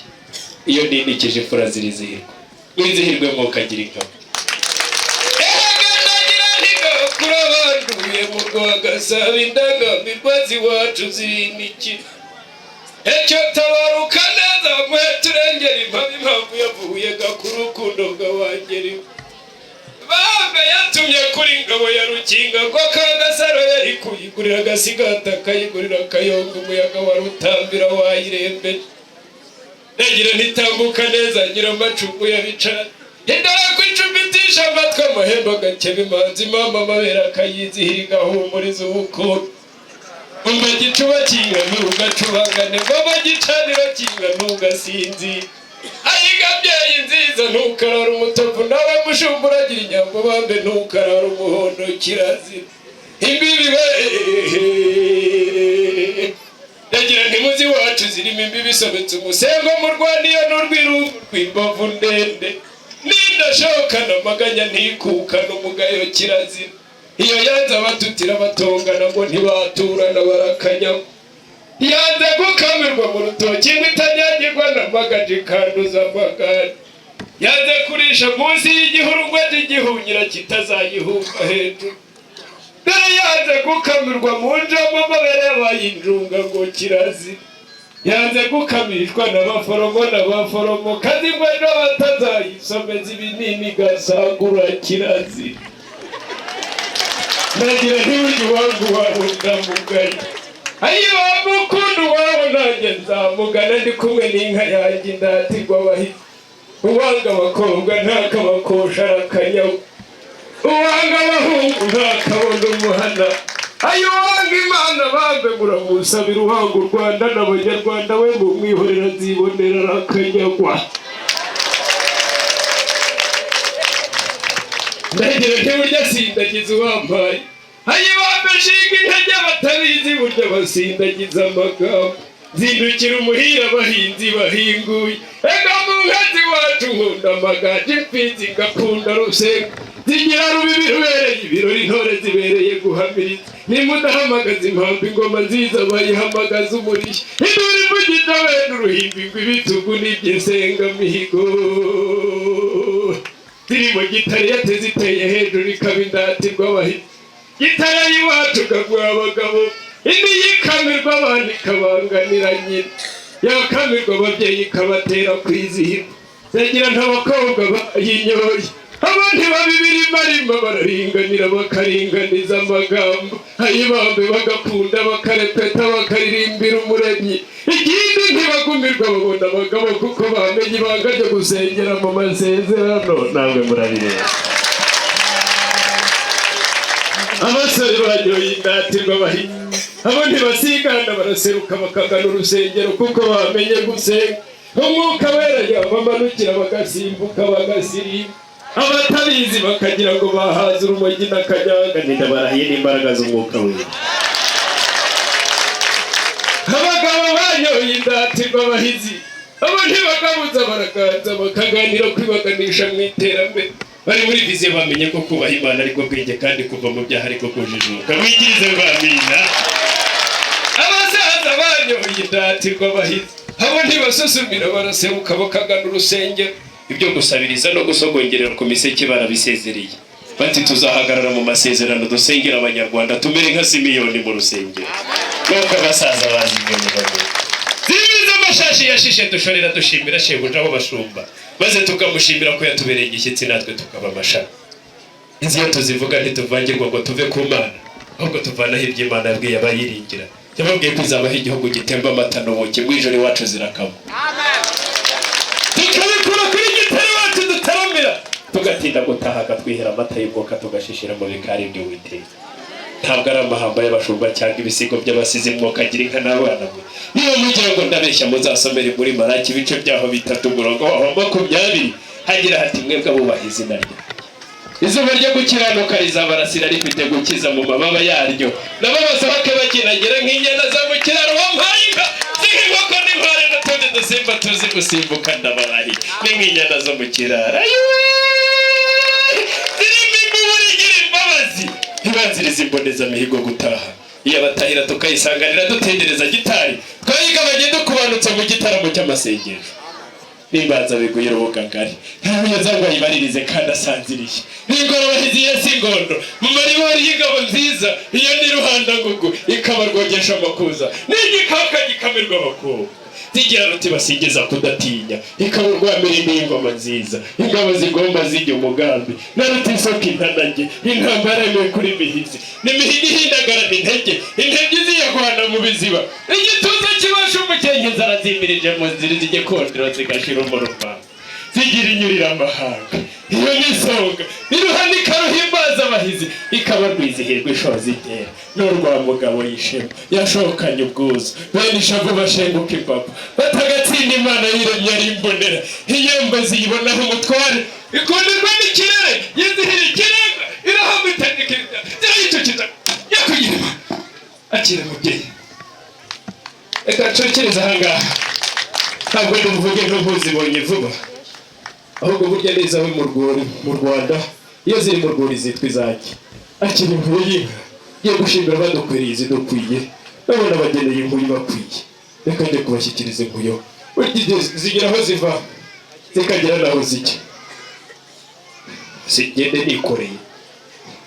Iyo ninikije imfura zirizihirwa, wizihirwe mukagira ingabo. Kurabanduye mu rwagasaba indangamirwa ziwacu ziriniki. Ecyo tabaruka neza mwe turengera impamvu yavuye gakurukundo bw'abangeri. Bambe yatumye kuri ngabo ya Rukinga ngo Kagasaro yari kuyigurira agasigata kayigurira Kayonga umuyaga wa Rutambira wayirembe. Nagira nitambuka neza ngira amacumu yabicara. Indara kwicumitisha amatwi amahembe agakeba imanzi mama amabera akayizihiriga humuriza ubukuru. Umva gicuba kinga ntugacubangane, mama gicaniro kinga ntugasinzi. Ayiga byeyi nziza ntukarara umutovu nawe mushumbura agira inyambo bambe ntukarara umuhondo kirazira. Imbibi ndagira ntimuzi wacu zirimo imbibi sobetse umusengo mu Rwanda n'urwirungu rw'imbavu ndende. Nindashokana amaganya ntikukana umugayo kirazira. Iyo yanze abatutira batongana ngo ntibaturana barakanyamo. Yanze gukamirwa mu rutoki itanyagirwa n'amagaji kanduza amagani. Yanze kurisha munsi y'igihuru ngo igihunyira kitazayihumba hejuru. Dore yanze gukamirwa mu njamo amabere y'abayinjunga ngo kirazira. yanze gukamishwa n'abaforomo kazi ngo ejo batazayisomeza ibinini gasagura kirazira nagira ntiburyo wangu wawe ndamugaye ayo wamukundu wawe nanjye nzamugana ndi kumwe n'inka yanjye indatirwa abahizi uwanga abakobwa ntakabakosha arakanyago uwanga abahungu ntakabona umuhana ayo wanga imana bambe muramusabira uwanga u Rwanda n'abanyarwanda we mu mwihorera zibonera arakanyagwa ndagira ntiburya sindagiza uwampaye ayo bambe nshinga intege batabizi burya basindagiza amagambo zindukira umuhira abahinzi bahinguye ega mu nkazi wacu nkunda amaganje mfizi ngakunda rusenga zigira rubibi rubereye ibirori intore zibereye guhamiriza nimudahamagaza impamvu ingoma nziza bayihamagaza umurishyo induru ivugita wenda uruhimbi rw'ibitugu n'iby'isengamihigo ziri mu gitare yateze iteye hejuru ikaba indatirwa abahizi gitare y'iwacu kagura abagabo indi yikamirwa abana ikabanganira nyina yakamirwa ababyeyi ikabatera kwizihirwa zagira ntabakobwa bayinyoye abandi babibiri marima bararinganira bakaringaniza amagambo ayibambe bagakunda bakarepeta bakaririmbira umuremyi ikindi ntibagumirwa babona abagabo kuko bamenye ibanga ryo gusengera mu masezerano namwe murabireba abasore banyoye indatirwa abahizi abo ntibasigana baraseruka bakagana urusengero kuko bamenye gusenga umwuka wera yabamanukira bagasimbuka bagasirimba abatabizi bakagira ngo bahaze urumogi n'akanyaganira barahiye n'imbaraga z'umwuka wera abagabo banyoye indatirwa abahizi abo ntibagabuza baraganza bakaganira kwibaganisha mu iterambere bari muri viziyo bamenye ko kubaha Imana ariko bwenge kandi kuva mu byaha ariko kujijuka mwigirize bamina abasaza banyoye indatirwa abahizi abo ntibasusumira baraseruka bakagana urusengero ibyo gusabiriza no gusogongerera ku miseke barabisezereye bati tuzahagarara mu masezerano dusengera abanyarwanda tumere nka Simiyoni mu rusengero nuko abasaza bazibonye bamwe zimiza amashashi yashishe dushorera dushimira shebuja aho bashumba maze tukamushimira ko yatubereye igishyitsi natwe tukaba amashami inziyo tuzivuga ntituvangirwa ngo tuve ku Mana ahubwo tuvanaho iby'Imana yabwiye abayiringira yababwiye ko izabaho igihugu gitemba amata n'ubuki mu ijoro iwacu zirakama tukabikura kuri gitare iwacu dutaramira tugatinda gutaha twihera amata y'umwuka tugashishira mu bikari by'Uwiteka ntabwo ari amahamba y'abashumba cyangwa ibisigo by'abasizi mwuka agira inka n'abana mwe niba mugira ngo ndabeshya muzasomere muri Maraki ibice byaho 3 umurongo wa 20 hagira hati mwebwe abubaha izina rye izuba ryo gukiranuka rizabarasira rifite gukiza mu mababa yaryo nabo basohoke bakinagera nk'inyana za mu kiraro wampaye inka z'inkoko n'intware n'utundi dusimba tuzi gusimbuka ndabarahi n'inyana zo mu kiraro zirimo imiburi igira imbabazi ntibanziriza imbonezamihigo gutaha iyo abatahira tukayisanganira dutendereza gitari twayigabanye dukubanutse mu gitaramo cy'amasengesho n'imbanza biguye urubuga ngari ntabuye zangwa yibaririze kandi asanziriye n'ingorobahizi yesi ingondo mu maribori y'ingabo nziza iyo ni ruhanda ngugu ikabarwogesha amakuza n'igikaka gikamirwa abakobwa zigira ruti basigeza kudatinya ikaburwamira n'ingoma nziza ingabo zigomba zijya umugambi na ruti isoka intanage intambara imwe kuri mihizi n'imihigo ihindagarana intege ziyahwana mu biziba igituza kibasha umukenyezi arazimirije mu nzira zijye kondera zigashira umurumba zigira inyurira amahanga iyo nisonga iruhanika ruhimbaza abahizi ikaba rwizihirwa ishoza itera n'urwa mugabo yishema yashokanye ubwuzu bene ishavu bashenguka impapa batagatsinda Imana yiremye ari imbonera inyemba ziyibonaho umutware ikundirwa n'ikirere yizihira ikirenga irahamwe itandikira zirayicukiza yakugira Imana akira mubyeyi reka nshokeriza ahangaha ntabwo ndumuvuge ntuzibonye vuba ahubwo burya neza we mu Rwanda iyo ziri mu rwuri zitwa izaki akiri impuye y'inka yo gushimira badukwiriye izidukwiye nabona bageneye impuye bakwiye reka njye kubashyikiriza impuyo zigira aho ziva zikagera naho zijya zigende nikoreye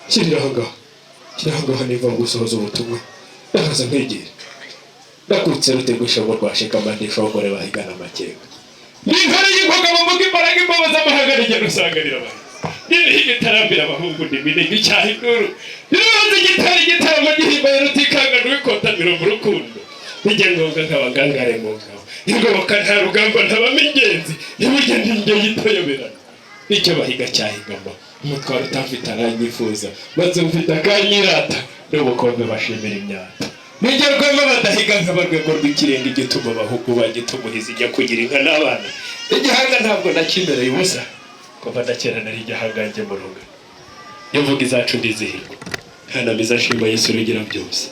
kirira ahangaha niva gusohoza ubutumwa ndakaza nkegera ndakutse rutegusha ngo rwashika amande shongore bahigana amakenga n'inkora y'ikoga bavuga imbaraga imbobo z'amahanga n'igenda usanganira abantu n'ibihe gitarambira abahungu n'iminega icyaha induru nirubanza igitaramo gihimbaye rutikanga n'uwikotaniro mu rukundo nijya ngombwa nk'abagangare mu ngabo ingoboka nta rugamba ntabamo ingenzi ntiburya n'indyo yitoyoberana nicyo bahiga cyahigama umutwaro utafite aranyifuza maze mfite akanyirata n'ubukombe bashimira imyaka nijya rwema badahiga nk'abarwego rw'ikirenga igituma abahugu bagitumuhiza ijya kugira inka n'abana igihanga ntabwo nakimereye ubusa kuva na kera nari igihangange mu rugo iyo mvuga izacu ndizihirwa ntanamiza ashima Yesu rugira byose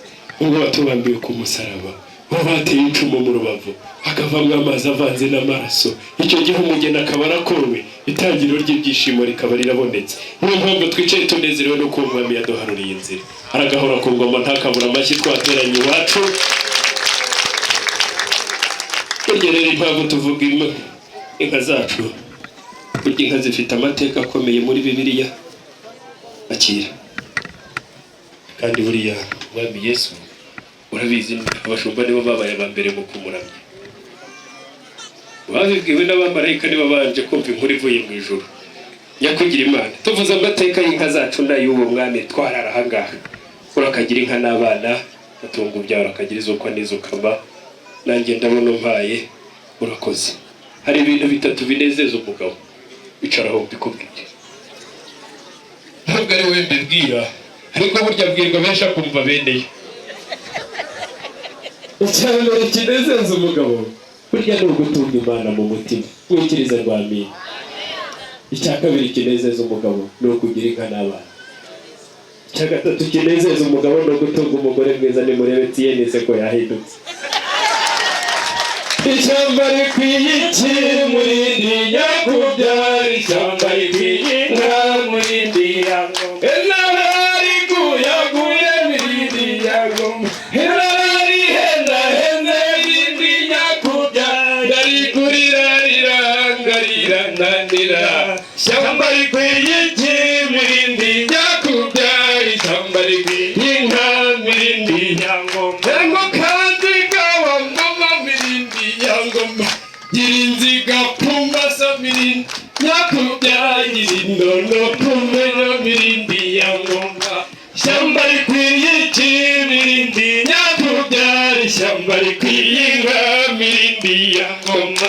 ubwo batubambiwe ku musaraba bateye icumu mu rubavu hakavamwo amazi avanze n'amaraso icyo gihe umugeni akaba arakowe itangiriro ry'ibyishimo rikaba rirabonetse niyo mpamvu twicaye tunezerewe no kumva umwami yaduharuriye inzira aragahora ku ngoma ntakabura amashyi twateranye iwacu burya rero impamvu tuvuga inka zacu burya inka zifite amateka akomeye muri Bibiliya akira kandi buriya umwami Yesu urabizi abashumba nibo babaye abambere mu kumuramya babibwiwe n'abamarayika nibo babanje kumva inkuru ivuye mu ijuru nyakugira Imana tuvuze amateka y'inka zacu n'ay'uwo mwami twarara ahangaha urakagira inka n'abana batunga ubyaro akagira izukwa n'izukama nanjye ndabona mpaye urakoze hari ibintu bitatu binezeza umugabo bicaraho bikubwira ntabwo ari wowe mbibwira ariko burya bwirwa benshi akumva beneyo icyambere kinezeza umugabo burya ni ugutunga Imana mu mutima wikiriza rwamina icya kabiri kinezeza umugabo ni ukugira inka n'abana icya gatatu kinezeza umugabo ni ugutunga umugore mwiza nimurebe tiyenize ko yahindutse ishyamba rikwiye iki murindi nyakubyara ishyamba rikwiye inka murindi yango enarari kuyaguye mirindi yango enarari henda henda mirindi nyakubyara darigurira rirangarira nanira ishyamba rikwiye iki mirindi nyakubyara ishyamba rikwiye inka mirindi yango yango kandi gawa ngoma mirindi yangoma girinziga pumba samirindi nyakubyara girindono kumenya mirindi yangoma ishyamba rikwiye iki mirindi nyakubyara ishyamba rikwiye inka mirindi yangoma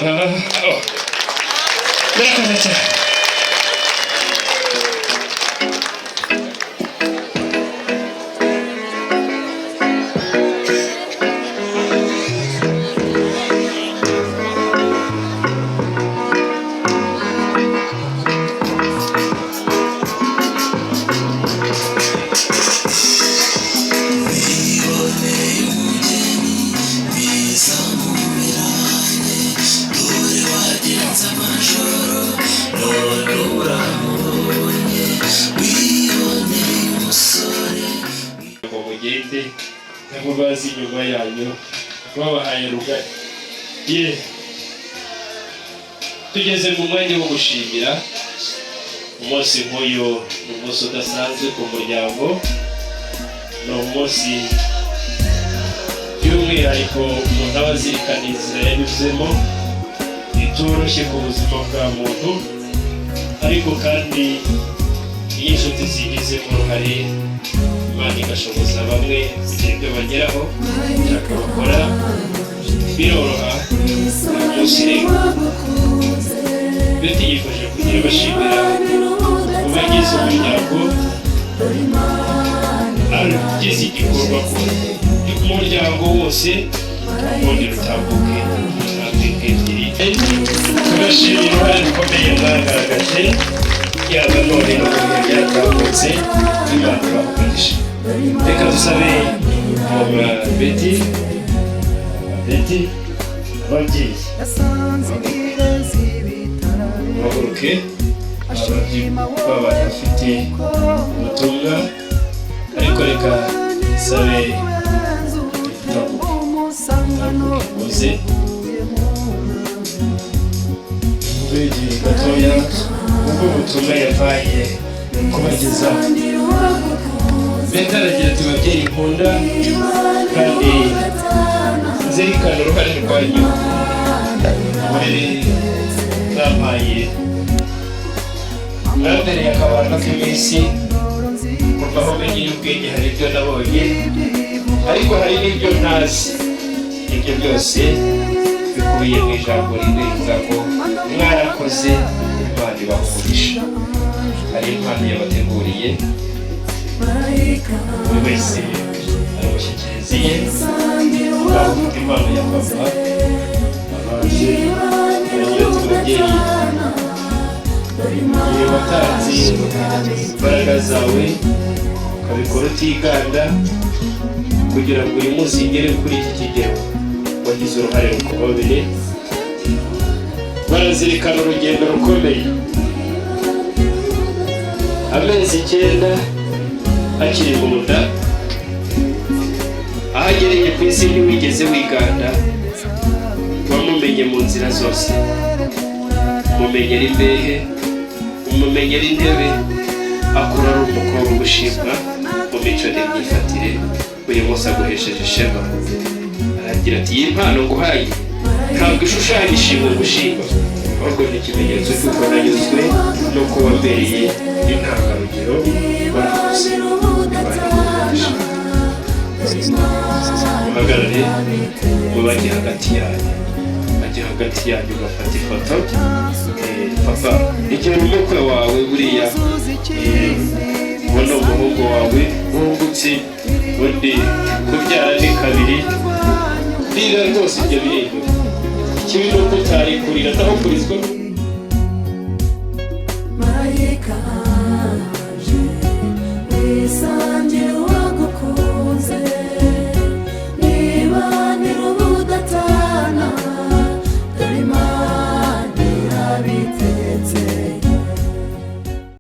murakoze cyane nabo bazi inyuma yanyu babahaye rugari tugeze mu mwanya wo gushimira umunsi nk'uyu ni umunsi udasanzwe ku muryango ni umunsi by'umwihariko umuntu aba azirikana inzira yanyuzemo itoroshye ku buzima bwa muntu ariko kandi iyo inshuti zigizemo uruhare Imana igashoboza bamwe kugira ibyo bageraho bakabakora biroroha umunsi rero Betty yifashe kugira bashimira ubagize umuryango agize igikorwa ko umuryango wose ubundi rutambuke intambwe ebyiri tubashimira uruhare rukomeye mwagaragaje yaba none no mu bihe byatambutse Imana ibahugishe reka dusabe mama Betty ababyeyi bahaguruke baba bafite ubutumwa ariko reka dusabe uze ubegeye gatoya ubwo ubutumwa yabaye kubagezaho Betty aragira ati babyeyi nkunda kandi nzirikana uruhare rwanyu muri mwampaye mwabereye akabanga k'iminsi kuva aho menyeye ubwenge hari ibyo nabonye ariko hari n'ibyo ntazi. Ibyo byose bikubiye mu ijambo rimwe rivuga ngo mwarakoze Imana ibahumurisha. Hari impano yabateguriye buri wese aramushyikiriza iye. Ufite impano ya papa abanje aragira ati mubyeyi igihe watanze imbaraga zawe ukabikora utiganda kugira ngo uyu munsi ngere kuri iki kigero wagize uruhare rukomeye. Barazirikana urugendo rukomeye, amezi 9 akiri mu nda, ahagereye ku isi ntiwigeze wiganda, wamumenye mu nzira zose, umumenyera imbehe, umumenyera intebe, akura ari umukobwa ugushimwa mu mico n'imyifatire, uyu munsi aguhesheje ishema. Aragira ati iyi mpano nguhaye ntabwo ishushanya ishimwe gushima, ahubwo ni ikimenyetso cy'uko nanyuzwe no kuba mbereye intangarugero warakoze muhagarare mubajye hagati yanyu, bajye hagati yanyu ugafata ifoto. Papa igihe umukwe wawe buriya ubona umuhungu wawe wungutse, undi kubyara ni kabiri, rira rwose ibyo birego ikibi ni uko utari kurira ataho kurizwa.